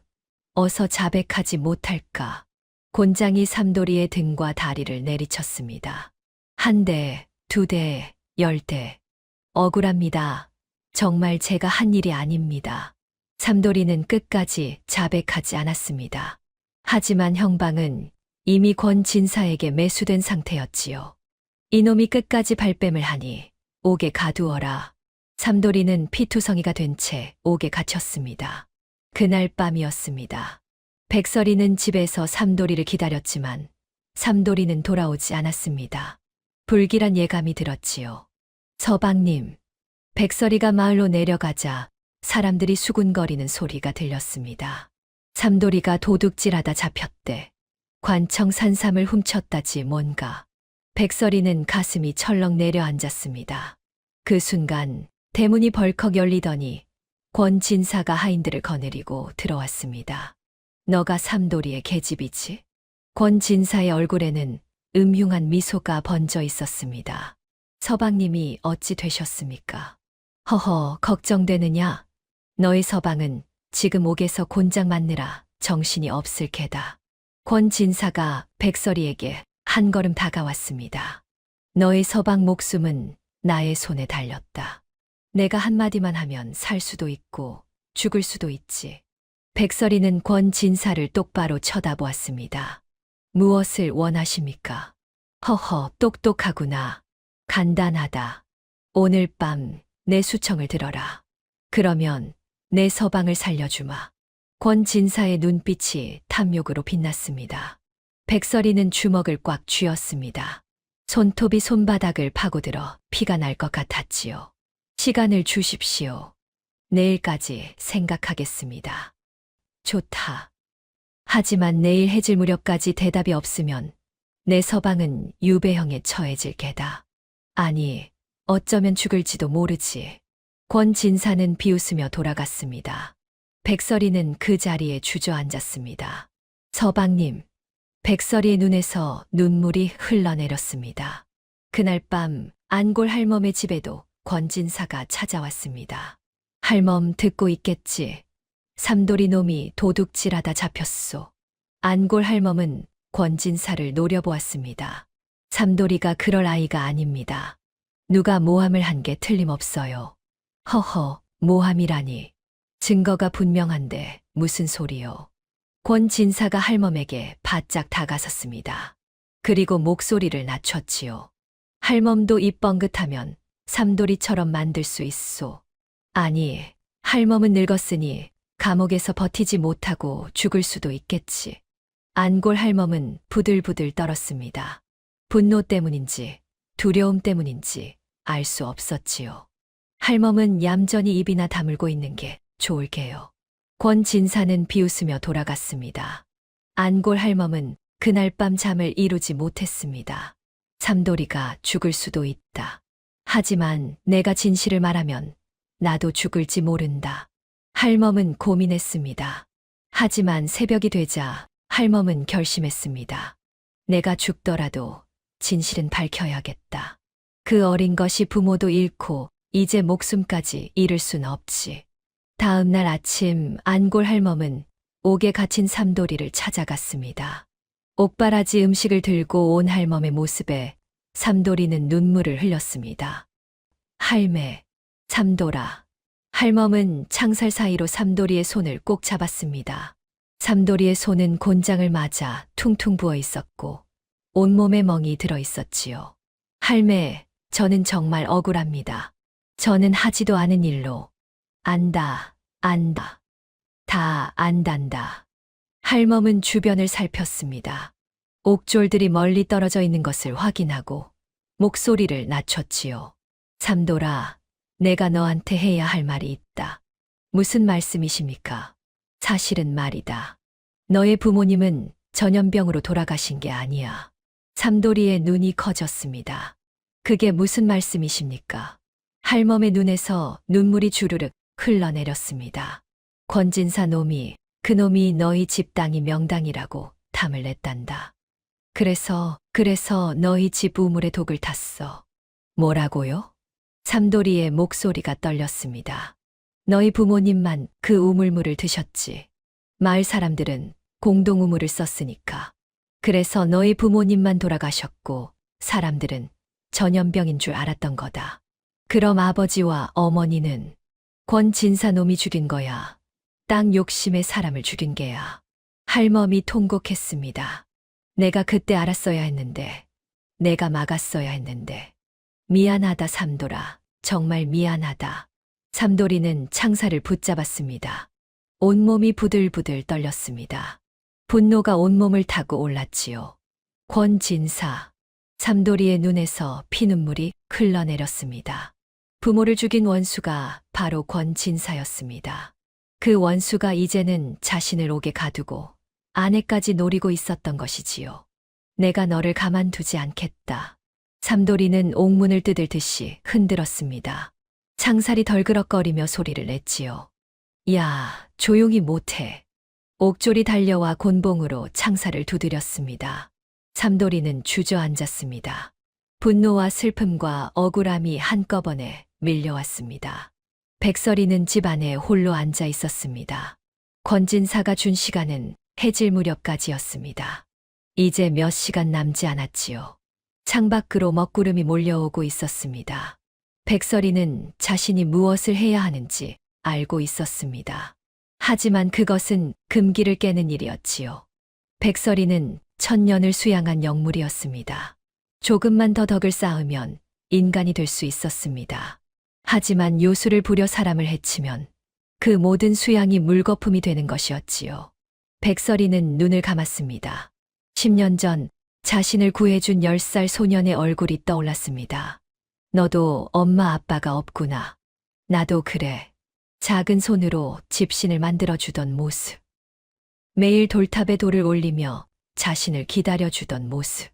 어서 자백하지 못할까? 곤장이 삼돌이의 등과 다리를 내리쳤습니다. 한 대, 두 대, 10대. 억울합니다. 정말 제가 한 일이 아닙니다. 삼돌이는 끝까지 자백하지 않았습니다. 하지만 형방은 이미 권진사에게 매수된 상태였지요. 이놈이 끝까지 발뺌을 하니 옥에 가두어라. 삼돌이는 피투성이가 된 채 옥에 갇혔습니다. 그날 밤이었습니다. 백설이는 집에서 삼돌이를 기다렸지만 삼돌이는 돌아오지 않았습니다. 불길한 예감이 들었지요. 서방님, 백설이가 마을로 내려가자 사람들이 수군거리는 소리가 들렸습니다. 삼돌이가 도둑질하다 잡혔대. 관청 산삼을 훔쳤다지 뭔가. 백설이는 가슴이 철렁 내려앉았습니다. 그 순간 대문이 벌컥 열리더니 권진사가 하인들을 거느리고 들어왔습니다. 너가 삼돌이의 계집이지? 권진사의 얼굴에는 음흉한 미소가 번져 있었습니다. 서방님이 어찌 되셨습니까? 허허, 걱정되느냐? 너희 서방은 지금 옥에서 곤장 맞느라 정신이 없을 게다. 권진사가 백설이에게 한 걸음 다가왔습니다. 너의 서방 목숨은 나의 손에 달렸다. 내가 한마디만 하면 살 수도 있고 죽을 수도 있지. 백설이는 권진사를 똑바로 쳐다보았습니다. 무엇을 원하십니까? 허허, 똑똑하구나. 간단하다. 오늘 밤 내 수청을 들어라. 그러면 내 서방을 살려주마. 권진사의 눈빛이 탐욕으로 빛났습니다. 백설이는 주먹을 꽉 쥐었습니다. 손톱이 손바닥을 파고들어 피가 날 것 같았지요. 시간을 주십시오. 내일까지 생각하겠습니다. 좋다. 하지만 내일 해질 무렵까지 대답이 없으면 내 서방은 유배형에 처해질 게다. 아니, 어쩌면 죽을지도 모르지. 권진사는 비웃으며 돌아갔습니다. 백설이는 그 자리에 주저앉았습니다. 서방님, 백설이의 눈에서 눈물이 흘러내렸습니다. 그날 밤 안골 할멈의 집에도 권진사가 찾아왔습니다. 할멈 듣고 있겠지. 삼돌이 놈이 도둑질하다 잡혔소. 안골 할멈은 권진사를 노려보았습니다. 삼돌이가 그럴 아이가 아닙니다. 누가 모함을 한 게 틀림없어요. 허허, 모함이라니. 증거가 분명한데 무슨 소리요. 권진사가 할멈에게 바짝 다가섰습니다. 그리고 목소리를 낮췄지요. 할멈도 입 뻥긋하면 삼돌이처럼 만들 수 있소. 아니, 할멈은 늙었으니 감옥에서 버티지 못하고 죽을 수도 있겠지. 안골 할멈은 부들부들 떨었습니다. 분노 때문인지 두려움 때문인지 알 수 없었지요. 할멈은 얌전히 입이나 다물고 있는 게 좋을게요. 권진사는 비웃으며 돌아갔습니다. 안골 할멈은 그날 밤 잠을 이루지 못했습니다. 삼돌이가 죽을 수도 있다. 하지만 내가 진실을 말하면 나도 죽을지 모른다. 할멈은 고민했습니다. 하지만 새벽이 되자 할멈은 결심했습니다. 내가 죽더라도 진실은 밝혀야겠다. 그 어린 것이 부모도 잃고 이제 목숨까지 잃을 순 없지. 다음 날 아침 안골 할멈은 옥에 갇힌 삼돌이를 찾아갔습니다. 옥바라지 음식을 들고 온 할멈의 모습에 삼돌이는 눈물을 흘렸습니다. 할매, 삼돌아. 할멈은 창살 사이로 삼돌이의 손을 꼭 잡았습니다. 삼돌이의 손은 곤장을 맞아 퉁퉁 부어 있었고 온몸에 멍이 들어 있었지요. 할매, 저는 정말 억울합니다. 저는 하지도 않은 일로. 안다. 다 안단다. 할멈은 주변을 살폈습니다. 옥졸들이 멀리 떨어져 있는 것을 확인하고 목소리를 낮췄지요. 삼돌아, 내가 너한테 해야 할 말이 있다. 무슨 말씀이십니까? 사실은 말이다. 너의 부모님은 전염병으로 돌아가신 게 아니야. 삼돌이의 눈이 커졌습니다. 그게 무슨 말씀이십니까? 할멈의 눈에서 눈물이 주르륵 흘러내렸습니다. 권진사 놈이, 그놈이 너희 집 땅이 명당이라고 탐을 냈단다. 그래서 너희 집 우물에 독을 탔어. 뭐라고요? 삼돌이의 목소리가 떨렸습니다. 너희 부모님만 그 우물물을 드셨지. 마을 사람들은 공동 우물을 썼으니까. 그래서 너희 부모님만 돌아가셨고 사람들은 전염병인 줄 알았던 거다. 그럼 아버지와 어머니는 권진사 놈이 죽인 거야. 땅 욕심에 사람을 죽인 게야. 할멈이 통곡했습니다. 내가 그때 알았어야 했는데, 내가 막았어야 했는데. 미안하다 삼돌아. 정말 미안하다. 삼돌이는 창살을 붙잡았습니다. 온몸이 부들부들 떨렸습니다. 분노가 온몸을 타고 올랐지요. 권진사. 삼돌이의 눈에서 피눈물이 흘러내렸습니다. 부모를 죽인 원수가 바로 권진사였습니다. 그 원수가 이제는 자신을 옥에 가두고 아내까지 노리고 있었던 것이지요. 내가 너를 가만두지 않겠다. 삼돌이는 옥문을 뜯을 듯이 흔들었습니다. 창살이 덜그럭거리며 소리를 냈지요. 야, 조용히 못해. 옥졸이 달려와 곤봉으로 창살을 두드렸습니다. 삼돌이는 주저앉았습니다. 분노와 슬픔과 억울함이 한꺼번에 밀려왔습니다. 백설이는 집 안에 홀로 앉아 있었습니다. 권진사가 준 시간은 해질 무렵까지였습니다. 이제 몇 시간 남지 않았지요. 창밖으로 먹구름이 몰려오고 있었습니다. 백설이는 자신이 무엇을 해야 하는지 알고 있었습니다. 하지만 그것은 금기를 깨는 일이었지요. 백설이는 천년을 수양한 영물이었습니다. 조금만 더 덕을 쌓으면 인간이 될 수 있었습니다. 하지만 요술을 부려 사람을 해치면 그 모든 수양이 물거품이 되는 것이었지요. 백설이는 눈을 감았습니다. 10년 전 자신을 구해준 10살 소년의 얼굴이 떠올랐습니다. 너도 엄마 아빠가 없구나. 나도 그래. 작은 손으로 집신을 만들어주던 모습. 매일 돌탑에 돌을 올리며 자신을 기다려주던 모습.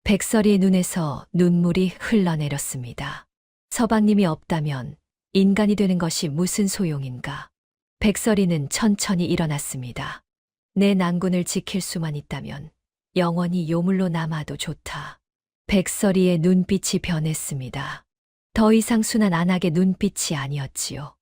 백설이의 눈에서 눈물이 흘러내렸습니다. 서방님이 없다면 인간이 되는 것이 무슨 소용인가. 백설이는 천천히 일어났습니다. 내 낭군을 지킬 수만 있다면 영원히 요물로 남아도 좋다. 백설이의 눈빛이 변했습니다. 더 이상 순한 안악의 눈빛이 아니었지요.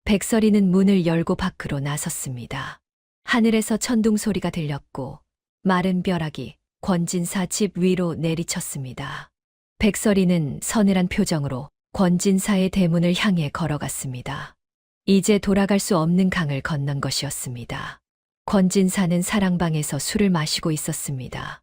백설이는 문을 열고 밖으로 나섰습니다. 하늘에서 천둥 소리가 들렸고 마른 벼락이 권진사 집 위로 내리쳤습니다. 백설이는 서늘한 표정으로 권진사의 대문을 향해 걸어갔습니다. 이제 돌아갈 수 없는 강을 건넌 것이었습니다. 권진사는 사랑방에서 술을 마시고 있었습니다.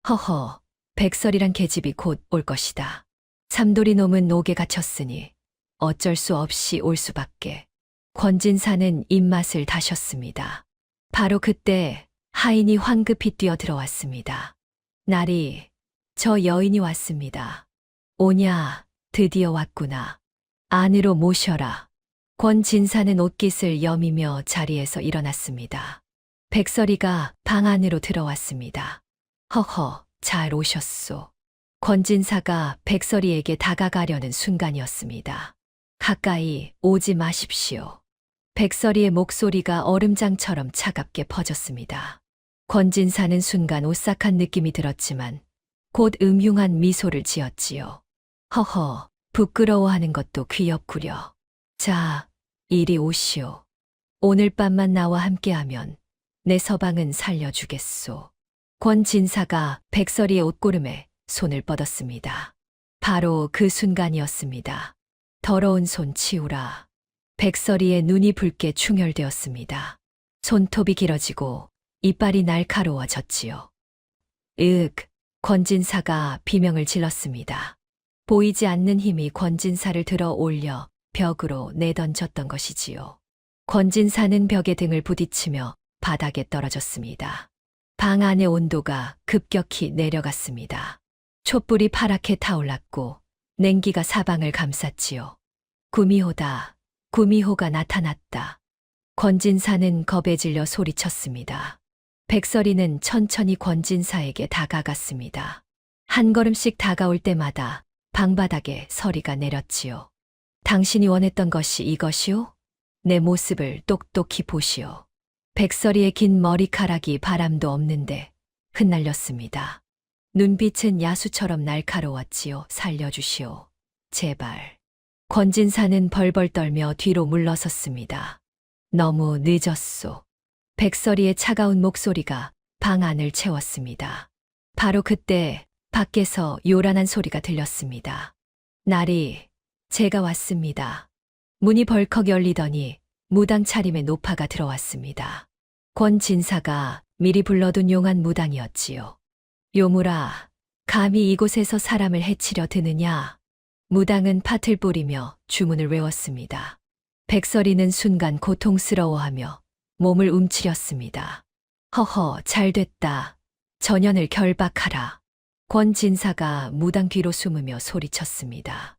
허허, 백설이란 계집이 곧 올 것이다. 삼돌이 놈은 옥에 갇혔으니 어쩔 수 없이 올 수밖에. 권진사는 입맛을 다셨습니다. 바로 그때 하인이 황급히 뛰어 들어왔습니다. 나리, 저 여인이 왔습니다. 오냐, 드디어 왔구나. 안으로 모셔라. 권진사는 옷깃을 여미며 자리에서 일어났습니다. 백설이가 방 안으로 들어왔습니다. 허허, 잘 오셨소. 권진사가 백설이에게 다가가려는 순간이었습니다. 가까이 오지 마십시오. 백설이의 목소리가 얼음장처럼 차갑게 퍼졌습니다. 권진사는 순간 오싹한 느낌이 들었지만 곧 음흉한 미소를 지었지요. 허허, 부끄러워하는 것도 귀엽구려. 자, 이리 오시오. 오늘 밤만 나와 함께하면 내 서방은 살려주겠소. 권진사가 백설이의 옷고름에 손을 뻗었습니다. 바로 그 순간이었습니다. 더러운 손 치우라. 백설이의 눈이 붉게 충혈되었습니다. 손톱이 길어지고 이빨이 날카로워졌지요. 권진사가 비명을 질렀습니다. 보이지 않는 힘이 권진사를 들어 올려 벽으로 내던졌던 것이지요. 권진사는 벽에 등을 부딪히며 바닥에 떨어졌습니다. 방 안의 온도가 급격히 내려갔습니다. 촛불이 파랗게 타올랐고 냉기가 사방을 감쌌지요. 구미호다. 구미호가 나타났다. 권진사는 겁에 질려 소리쳤습니다. 백설이는 천천히 권진사에게 다가갔습니다. 한 걸음씩 다가올 때마다 방바닥에 서리가 내렸지요. 당신이 원했던 것이 이것이오? 내 모습을 똑똑히 보시오. 백설이의 긴 머리카락이 바람도 없는데 흩날렸습니다. 눈빛은 야수처럼 날카로웠지요. 살려주시오. 제발. 권진사는 벌벌 떨며 뒤로 물러섰습니다. 너무 늦었소. 백설이의 차가운 목소리가 방 안을 채웠습니다. 바로 그때 밖에서 요란한 소리가 들렸습니다. 나리, 제가 왔습니다. 문이 벌컥 열리더니 무당 차림의 노파가 들어왔습니다. 권진사가 미리 불러둔 용한 무당이었지요. 요물아, 감히 이곳에서 사람을 해치려 드느냐? 무당은 팥을 뿌리며 주문을 외웠습니다. 백설이는 순간 고통스러워하며 몸을 움츠렸습니다. 허허, 잘됐다. 전연을 결박하라. 권진사가 무당 뒤로 숨으며 소리쳤습니다.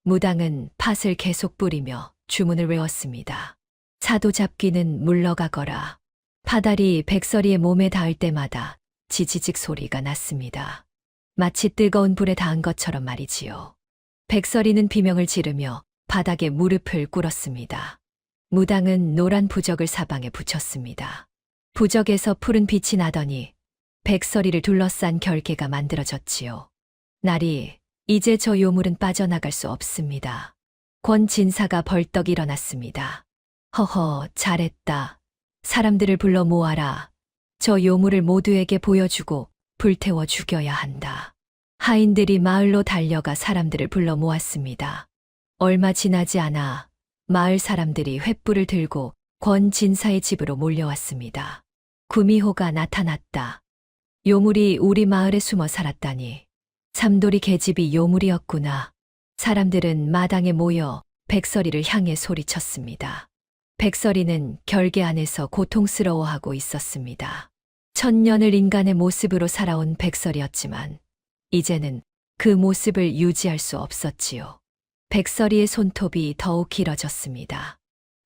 무당은 팥을 계속 뿌리며 주문을 외웠습니다. 사도잡기는 물러가거라. 파달이 백설이의 몸에 닿을 때마다 지지직 소리가 났습니다. 마치 뜨거운 불에 닿은 것처럼 말이지요. 백설이는 비명을 지르며 바닥에 무릎을 꿇었습니다. 무당은 노란 부적을 사방에 붙였습니다. 부적에서 푸른 빛이 나더니 백설이를 둘러싼 결계가 만들어졌지요. 나리, 이제 저 요물은 빠져나갈 수 없습니다. 권진사가 벌떡 일어났습니다. 허허, 잘했다. 사람들을 불러 모아라. 저 요물을 모두에게 보여주고 불태워 죽여야 한다. 하인들이 마을로 달려가 사람들을 불러 모았습니다. 얼마 지나지 않아 마을 사람들이 횃불을 들고 권진사의 집으로 몰려왔습니다. 구미호가 나타났다. 요물이 우리 마을에 숨어 살았다니. 삼돌이 계집이 요물이었구나. 사람들은 마당에 모여 백설이를 향해 소리쳤습니다. 백설이는 결계 안에서 고통스러워하고 있었습니다. 천년을 인간의 모습으로 살아온 백설이었지만 이제는 그 모습을 유지할 수 없었지요. 백설이의 손톱이 더욱 길어졌습니다.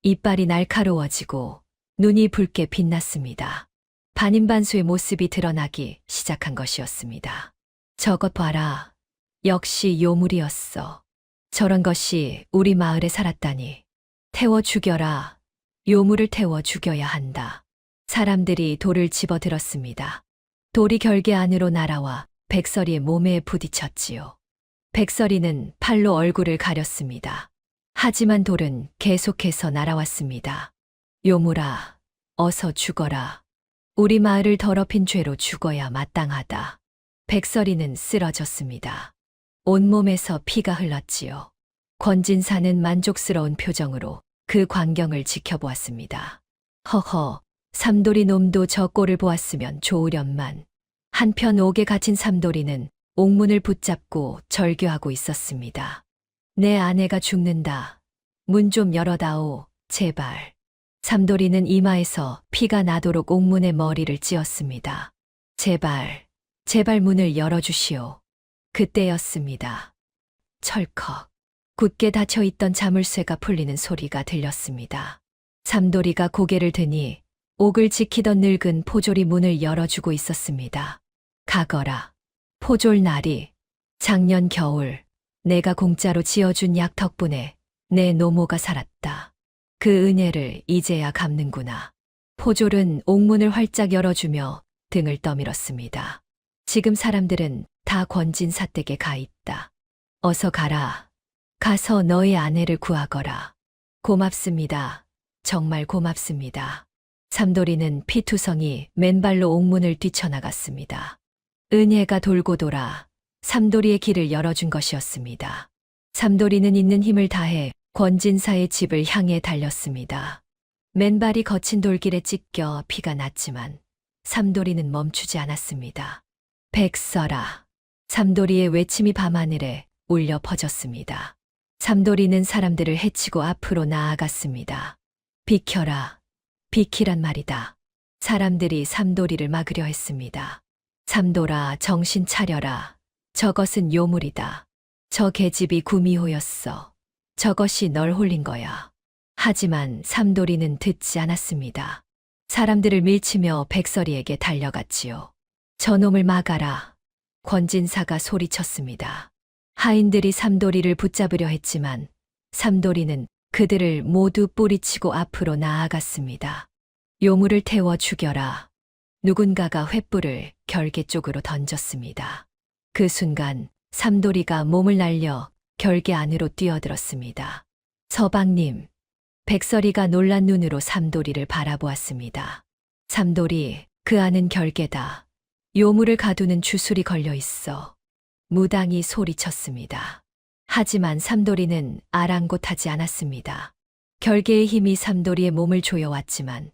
이빨이 날카로워지고 눈이 붉게 빛났습니다. 반인반수의 모습이 드러나기 시작한 것이었습니다. 저것 봐라. 역시 요물이었어. 저런 것이 우리 마을에 살았다니. 태워 죽여라. 요물을 태워 죽여야 한다. 사람들이 돌을 집어들었습니다. 돌이 결계 안으로 날아와 백설이의 몸에 부딪혔지요. 백설이는 팔로 얼굴을 가렸습니다. 하지만 돌은 계속해서 날아왔습니다. 요물아, 어서 죽어라. 우리 마을을 더럽힌 죄로 죽어야 마땅하다. 백설이는 쓰러졌습니다. 온몸에서 피가 흘렀지요. 권진사는 만족스러운 표정으로 그 광경을 지켜보았습니다. 허허, 삼돌이 놈도 저 꼴을 보았으면 좋으련만. 한편 옥에 갇힌 삼돌이는 옥문을 붙잡고 절규하고 있었습니다. 내 아내가 죽는다. 문 좀 열어다오, 제발. 삼돌이는 이마에서 피가 나도록 옥문의 머리를 찧었습니다. 제발, 제발 문을 열어주시오. 그때였습니다. 철컥. 굳게 닫혀있던 자물쇠가 풀리는 소리가 들렸습니다. 삼돌이가 고개를 드니 옥을 지키던 늙은 포졸이 문을 열어주고 있었습니다. 가거라. 포졸나리. 작년 겨울 내가 공짜로 지어준 약 덕분에 내 노모가 살았다. 그 은혜를 이제야 갚는구나. 포졸은 옥문을 활짝 열어주며 등을 떠밀었습니다. 지금 사람들은 다 권진사 댁에 가 있다. 어서 가라. 가서 너의 아내를 구하거라. 고맙습니다. 정말 고맙습니다. 삼돌이는 피투성이 맨발로 옥문을 뛰쳐나갔습니다. 은혜가 돌고 돌아 삼돌이의 길을 열어준 것이었습니다. 삼돌이는 있는 힘을 다해 권진사의 집을 향해 달렸습니다. 맨발이 거친 돌길에 찢겨 피가 났지만 삼돌이는 멈추지 않았습니다. 백설아. 삼돌이의 외침이 밤하늘에 울려 퍼졌습니다. 삼돌이는 사람들을 해치고 앞으로 나아갔습니다. 비켜라. 비키란 말이다. 사람들이 삼돌이를 막으려 했습니다. 삼돌아, 정신 차려라. 저것은 요물이다. 저 계집이 구미호였어. 저것이 널 홀린 거야. 하지만 삼돌이는 듣지 않았습니다. 사람들을 밀치며 백설이에게 달려갔지요. 저놈을 막아라. 권진사가 소리쳤습니다. 하인들이 삼돌이를 붙잡으려 했지만 삼돌이는 그들을 모두 뿌리치고 앞으로 나아갔습니다. 요물을 태워 죽여라. 누군가가 횃불을 결계 쪽으로 던졌습니다. 그 순간 삼돌이가 몸을 날려 결계 안으로 뛰어들었습니다. 서방님. 백설이가 놀란 눈으로 삼돌이를 바라보았습니다. 삼돌이, 그 안은 결계다. 요물을 가두는 주술이 걸려 있어. 무당이 소리쳤습니다. 하지만 삼돌이는 아랑곳하지 않았습니다. 결계의 힘이 삼돌이의 몸을 조여왔지만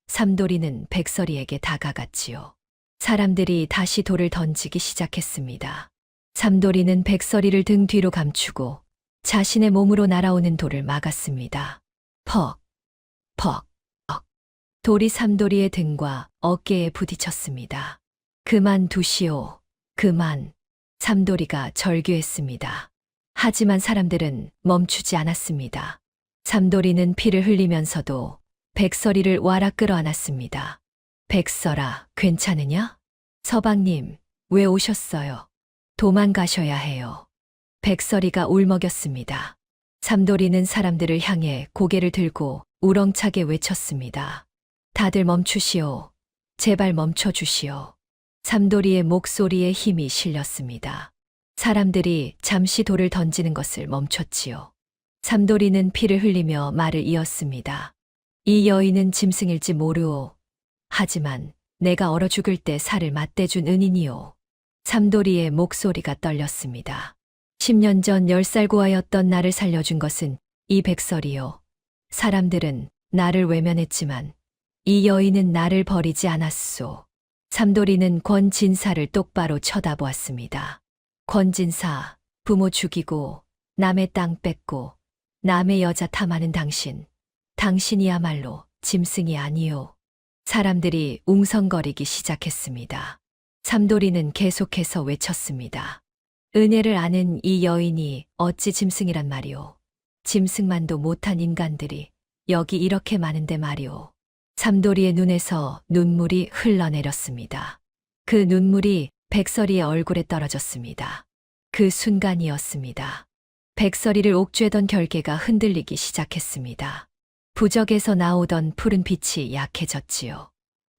삼돌이는 백설이에게 다가갔지요. 사람들이 다시 돌을 던지기 시작했습니다. 삼돌이는 백설이를 등 뒤로 감추고 자신의 몸으로 날아오는 돌을 막았습니다. 퍽, 퍽, 퍽. 돌이 삼돌이의 등과 어깨에 부딪혔습니다. 그만 두시오. 그만. 삼돌이가 절규했습니다. 하지만 사람들은 멈추지 않았습니다. 삼돌이는 피를 흘리면서도 백설이를 와락 끌어안았습니다. 백설아, 괜찮으냐? 서방님, 왜 오셨어요? 도망가셔야 해요. 백설이가 울먹였습니다. 삼돌이는 사람들을 향해 고개를 들고 우렁차게 외쳤습니다. 다들 멈추시오. 제발 멈춰주시오. 삼돌이의 목소리에 힘이 실렸습니다. 사람들이 잠시 돌을 던지는 것을 멈췄지요. 삼돌이는 피를 흘리며 말을 이었습니다. 이 여인은 짐승일지 모르오. 하지만 내가 얼어 죽을 때 살을 맞대준 은인이오. 삼돌이의 목소리가 떨렸습니다. 10년 전 10살 고아였던 나를 살려준 것은 이 백설이요. 사람들은 나를 외면했지만 이 여인은 나를 버리지 않았소. 삼돌이는 권진사를 똑바로 쳐다보았습니다. 권진사, 부모 죽이고 남의 땅 뺏고 남의 여자 탐하는 당신. 당신이야말로 짐승이 아니오. 사람들이 웅성거리기 시작했습니다. 삼돌이는 계속해서 외쳤습니다. 은혜를 아는 이 여인이 어찌 짐승이란 말이오. 짐승만도 못한 인간들이 여기 이렇게 많은데 말이오. 삼돌이의 눈에서 눈물이 흘러내렸습니다. 그 눈물이 백설이의 얼굴에 떨어졌습니다. 그 순간이었습니다. 백설이를 옥죄던 결계가 흔들리기 시작했습니다. 부적에서 나오던 푸른 빛이 약해졌지요.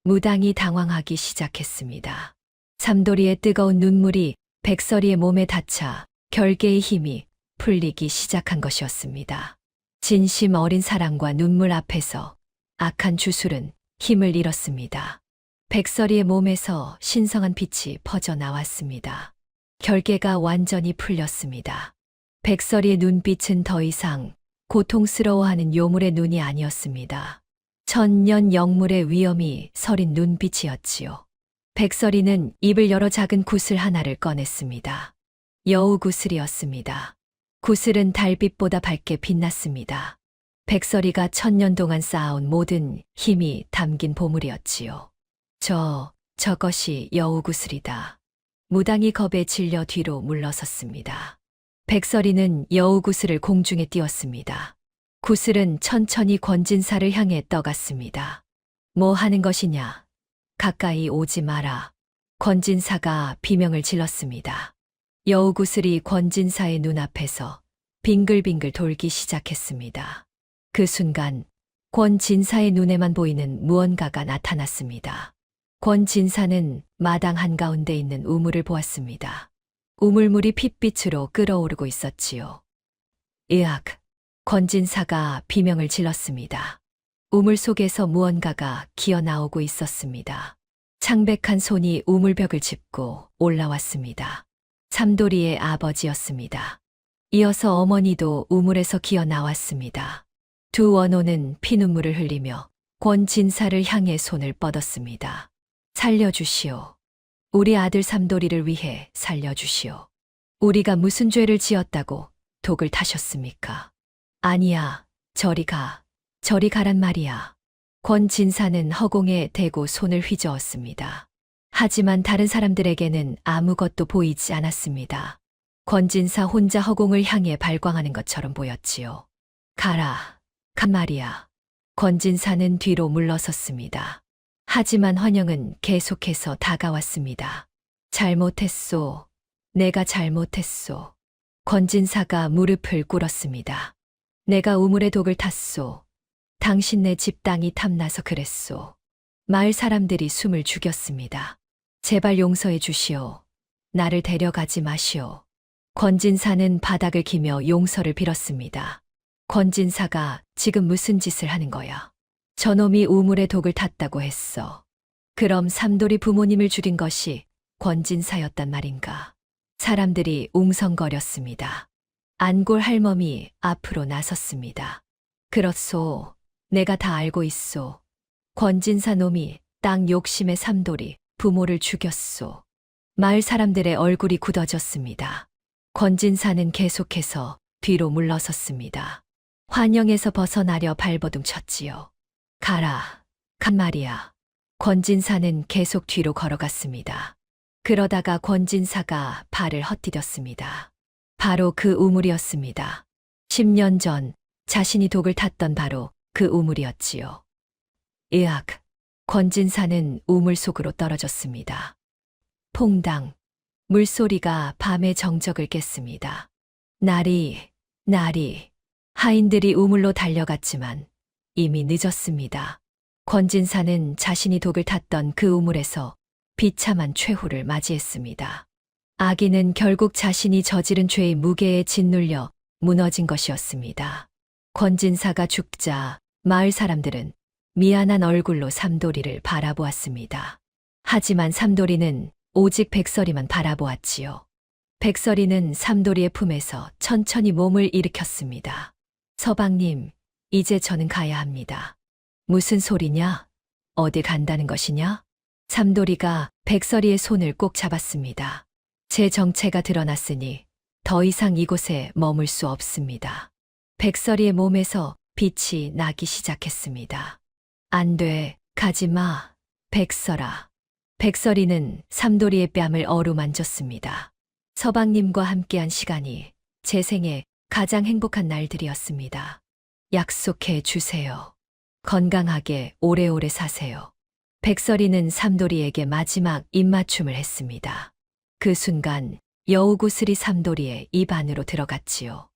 무당이 당황하기 시작했습니다. 삼돌이의 뜨거운 눈물이 백설이의 몸에 닿자 결계의 힘이 풀리기 시작한 것이었습니다. 진심 어린 사랑과 눈물 앞에서 악한 주술은 힘을 잃었습니다. 백설이의 몸에서 신성한 빛이 퍼져 나왔습니다. 결계가 완전히 풀렸습니다. 백설이의 눈빛은 더 이상 고통스러워하는 요물의 눈이 아니었습니다. 천년 영물의 위엄이 서린 눈빛이었지요. 백설이는 입을 열어 작은 구슬 하나를 꺼냈습니다. 여우 구슬이었습니다. 구슬은 달빛보다 밝게 빛났습니다. 백설이가 천년 동안 쌓아온 모든 힘이 담긴 보물이었지요. 저것이 여우 구슬이다. 무당이 겁에 질려 뒤로 물러섰습니다. 백설이는 여우 구슬을 공중에 띄웠습니다. 구슬은 천천히 권진사를 향해 떠갔습니다. 뭐 하는 것이냐? 가까이 오지 마라. 권진사가 비명을 질렀습니다. 여우 구슬이 권진사의 눈앞에서 빙글빙글 돌기 시작했습니다. 그 순간 권진사의 눈에만 보이는 무언가가 나타났습니다. 권진사는 마당 한가운데 있는 우물을 보았습니다. 우물물이 핏빛으로 끓어오르고 있었지요. 으악! 권진사가 비명을 질렀습니다. 우물 속에서 무언가가 기어나오고 있었습니다. 창백한 손이 우물벽을 짚고 올라왔습니다. 삼돌이의 아버지였습니다. 이어서 어머니도 우물에서 기어나왔습니다. 두 원호는 피눈물을 흘리며 권진사를 향해 손을 뻗었습니다. 살려주시오. 우리 아들 삼돌이를 위해 살려주시오. 우리가 무슨 죄를 지었다고 독을 타셨습니까? 아니야, 저리 가란 말이야. 권진사는 허공에 대고 손을 휘저었습니다. 하지만 다른 사람들에게는 아무것도 보이지 않았습니다. 권진사 혼자 허공을 향해 발광하는 것처럼 보였지요. 간 말이야. 권진사는 뒤로 물러섰습니다. 하지만 환영은 계속해서 다가왔습니다. 잘못했소. 내가 잘못했소. 권진사가 무릎을 꿇었습니다. 내가 우물에 독을 탔소. 당신네 집 땅이 탐나서 그랬소. 마을 사람들이 숨을 죽였습니다. 제발 용서해 주시오. 나를 데려가지 마시오. 권진사는 바닥을 기며 용서를 빌었습니다. 권진사가 지금 무슨 짓을 하는 거야? 저놈이 우물에 독을 탔다고 했어. 그럼 삼돌이 부모님을 죽인 것이 권진사였단 말인가? 사람들이 웅성거렸습니다. 안골 할멈이 앞으로 나섰습니다. 그렇소. 내가 다 알고 있소. 권진사 놈이 땅 욕심에 삼돌이 부모를 죽였소. 마을 사람들의 얼굴이 굳어졌습니다. 권진사는 계속해서 뒤로 물러섰습니다. 환영에서 벗어나려 발버둥 쳤지요. 간 말이야. 권진사는 계속 뒤로 걸어갔습니다. 그러다가 권진사가 발을 헛디뎠습니다. 바로 그 우물이었습니다. 10년 전 자신이 독을 탔던 바로 그 우물이었지요. 으악! 권진사는 우물 속으로 떨어졌습니다. 퐁당! 물소리가 밤의 정적을 깼습니다. 나리! 하인들이 우물로 달려갔지만 이미 늦었습니다. 권진사는 자신이 독을 탔던 그 우물에서 비참한 최후를 맞이했습니다. 아기는 결국 자신이 저지른 죄의 무게에 짓눌려 무너진 것이었습니다. 권진사가 죽자 마을 사람들은 미안한 얼굴로 삼돌이를 바라보았습니다. 하지만 삼돌이는 오직 백설이만 바라보았지요. 백설이는 삼돌이의 품에서 천천히 몸을 일으켰습니다. 서방님, 이제 저는 가야 합니다. 무슨 소리냐? 어디 간다는 것이냐? 삼돌이가 백설이의 손을 꼭 잡았습니다. 제 정체가 드러났으니 더 이상 이곳에 머물 수 없습니다. 백설이의 몸에서 빛이 나기 시작했습니다. 안 돼, 가지 마, 백설아. 백설이는 삼돌이의 뺨을 어루만졌습니다. 서방님과 함께한 시간이 제 생애 가장 행복한 날들이었습니다. 약속해 주세요. 건강하게 오래오래 사세요. 백설이는 삼돌이에게 마지막 입맞춤을 했습니다. 그 순간 여우구슬이 삼돌이의 입 안으로 들어갔지요.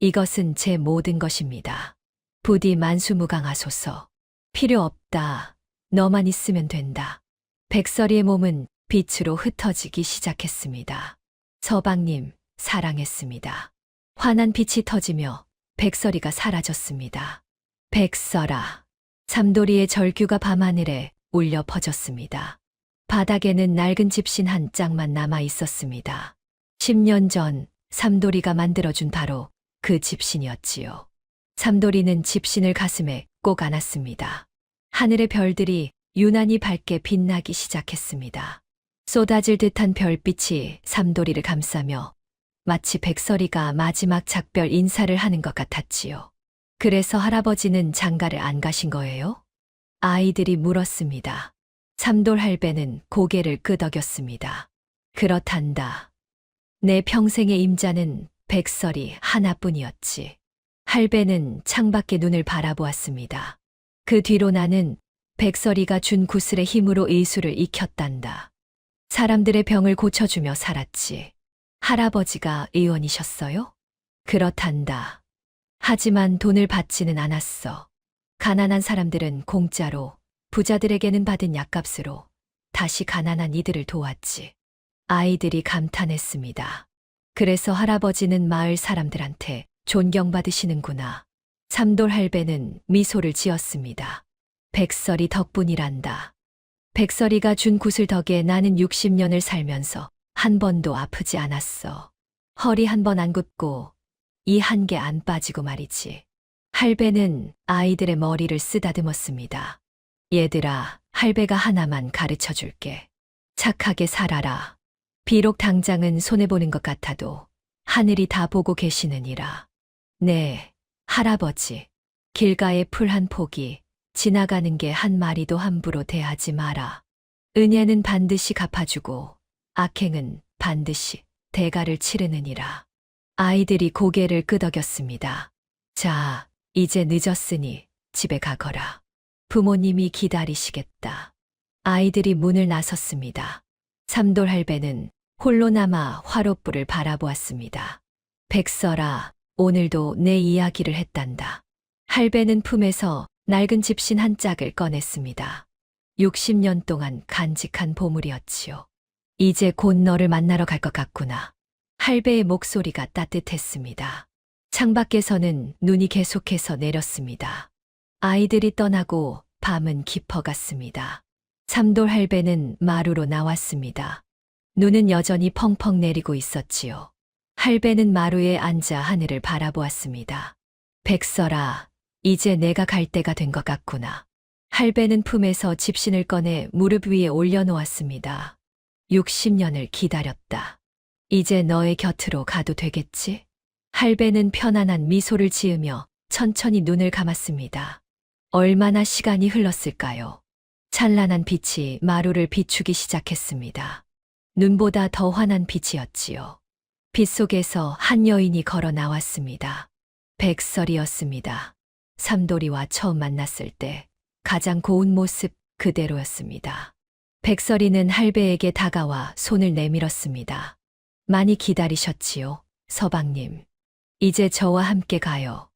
이것은 제 모든 것입니다. 부디 만수무강하소서. 필요 없다. 너만 있으면 된다. 백설이의 몸은 빛으로 흩어지기 시작했습니다. 서방님, 사랑했습니다. 환한 빛이 터지며 백설이가 사라졌습니다. 백설아. 삼돌이의 절규가 밤하늘에 울려 퍼졌습니다. 바닥에는 낡은 집신 한 짝만 남아 있었습니다. 10년 전 삼돌이가 만들어준 바로 그 집신이었지요. 삼돌이는 집신을 가슴에 꼭 안았습니다. 하늘의 별들이 유난히 밝게 빛나기 시작했습니다. 쏟아질 듯한 별빛이 삼돌이를 감싸며 마치 백설이가 마지막 작별 인사를 하는 것 같았지요. 그래서 할아버지는 장가를 안 가신 거예요? 아이들이 물었습니다. 삼돌 할배는 고개를 끄덕였습니다. 그렇단다. 내 평생의 임자는 백설이 하나뿐이었지. 할배는 창밖에 눈을 바라보았습니다. 그 뒤로 나는 백설이가 준 구슬의 힘으로 의수를 익혔단다. 사람들의 병을 고쳐주며 살았지. 할아버지가 의원이셨어요? 그렇단다. 하지만 돈을 받지는 않았어. 가난한 사람들은 공짜로, 부자들에게는 받은 약값으로 다시 가난한 이들을 도왔지. 아이들이 감탄했습니다. 그래서 할아버지는 마을 사람들한테 존경받으시는구나. 삼돌 할배는 미소를 지었습니다. 백설이 덕분이란다. 백설이가 준 구슬 덕에 나는 60년을 살면서 한 번도 아프지 않았어. 허리 한 번 안 굽고 이 한 개 안 빠지고 말이지. 할배는 아이들의 머리를 쓰다듬었습니다. 얘들아, 할배가 하나만 가르쳐 줄게. 착하게 살아라. 비록 당장은 손해보는 것 같아도 하늘이 다 보고 계시느니라. 네, 할아버지. 길가의 풀 한 포기, 지나가는 게 한 마리도 함부로 대하지 마라. 은혜는 반드시 갚아주고 악행은 반드시 대가를 치르느니라. 아이들이 고개를 끄덕였습니다. 자, 이제 늦었으니 집에 가거라. 부모님이 기다리시겠다. 아이들이 문을 나섰습니다. 삼돌 할배는 홀로 남아 화롯불을 바라보았습니다. 백설아, 오늘도 내 이야기를 했단다. 할배는 품에서 낡은 집신 한 짝을 꺼냈습니다. 60년 동안 간직한 보물이었지요. 이제 곧 너를 만나러 갈 것 같구나. 할배의 목소리가 따뜻했습니다. 창밖에서는 눈이 계속해서 내렸습니다. 아이들이 떠나고 밤은 깊어갔습니다. 삼돌 할배는 마루로 나왔습니다. 눈은 여전히 펑펑 내리고 있었지요. 할배는 마루에 앉아 하늘을 바라보았습니다. 백설아, 이제 내가 갈 때가 된 것 같구나. 할배는 품에서 집신을 꺼내 무릎 위에 올려놓았습니다. 60년을 기다렸다. 이제 너의 곁으로 가도 되겠지? 할배는 편안한 미소를 지으며 천천히 눈을 감았습니다. 얼마나 시간이 흘렀을까요? 찬란한 빛이 마루를 비추기 시작했습니다. 눈보다 더 환한 빛이었지요. 빛 속에서 한 여인이 걸어 나왔습니다. 백설이었습니다. 삼돌이와 처음 만났을 때 가장 고운 모습 그대로였습니다. 백설이는 할배에게 다가와 손을 내밀었습니다. 많이 기다리셨지요, 서방님. 이제 저와 함께 가요.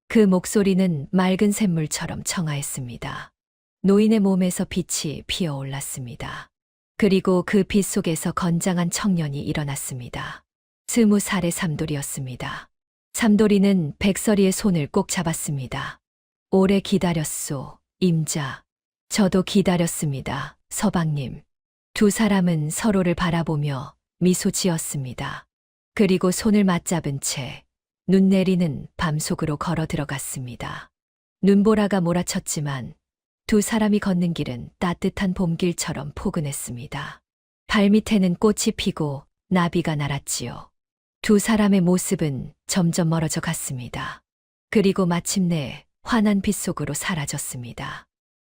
그 목소리는 맑은 샘물처럼 청아했습니다. 노인의 몸에서 빛이 피어올랐습니다. 그리고 그 빛 속에서 건장한 청년이 일어났습니다. 20살의 삼돌이였습니다. 삼돌이는 백설이의 손을 꼭 잡았습니다. 오래 기다렸소, 임자. 저도 기다렸습니다, 서방님. 두 사람은 서로를 바라보며 미소 지었습니다. 그리고 손을 맞잡은 채 눈 내리는 밤속으로 걸어 들어갔습니다. 눈보라가 몰아쳤지만 두 사람이 걷는 길은 따뜻한 봄길처럼 포근했습니다. 발밑에는 꽃이 피고 나비가 날았지요. 두 사람의 모습은 점점 멀어져 갔습니다. 그리고 마침내 환한 빛 속으로 사라졌습니다.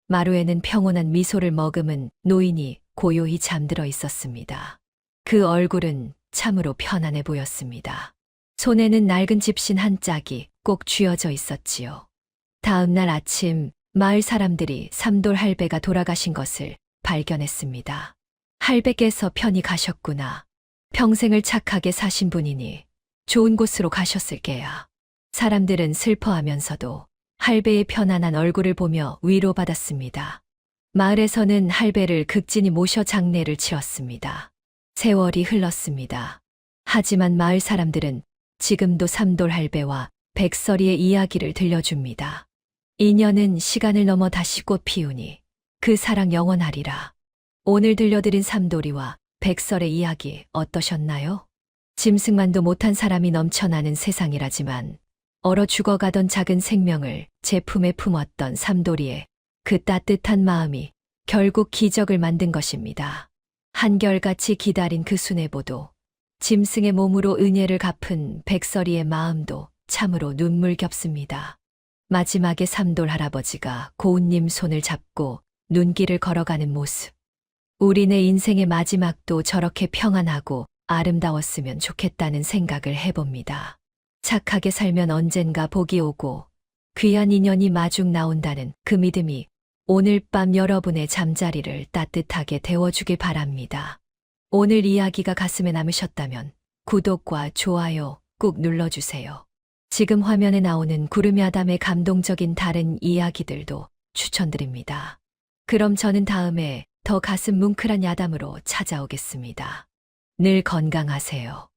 마루에는 평온한 미소를 머금은 노인이 고요히 잠들어 있었습니다. 그 얼굴은 참으로 편안해 보였습니다. 손에는 낡은 집신 한 짝이 꼭 쥐어져 있었지요. 다음 날 아침 마을 사람들이 삼돌 할배가 돌아가신 것을 발견했습니다. 할배께서 편히 가셨구나. 평생을 착하게 사신 분이니 좋은 곳으로 가셨을 게야. 사람들은 슬퍼하면서도 할배의 편안한 얼굴을 보며 위로받았습니다. 마을에서는 할배를 극진히 모셔 장례를 치렀습니다. 세월이 흘렀습니다. 하지만 마을 사람들은 지금도 삼돌 할배와 백설이의 이야기를 들려줍니다. 인연은 시간을 넘어 다시 꽃 피우니 그 사랑 영원하리라. 오늘 들려드린 삼돌이와 백설의 이야기 어떠셨나요? 짐승만도 못한 사람이 넘쳐나는 세상이라지만 얼어 죽어가던 작은 생명을 제 품에 품었던 삼돌이의 그 따뜻한 마음이 결국 기적을 만든 것입니다. 한결같이 기다린 그 수뇌보도, 짐승의 몸으로 은혜를 갚은 백설이의 마음도 참으로 눈물겹습니다. 마지막에 삼돌 할아버지가 고운님 손을 잡고 눈길을 걸어가는 모습. 우리네 인생의 마지막도 저렇게 평안하고 아름다웠으면 좋겠다는 생각을 해봅니다. 착하게 살면 언젠가 복이 오고 귀한 인연이 마중 나온다는 그 믿음이 오늘 밤 여러분의 잠자리를 따뜻하게 데워주길 바랍니다. 오늘 이야기가 가슴에 남으셨다면 구독과 좋아요 꾹 눌러주세요. 지금 화면에 나오는 구름이 아담의 감동적인 다른 이야기들도 추천드립니다. 그럼 저는 다음에 더 가슴 뭉클한 야담으로 찾아오겠습니다. 늘 건강하세요.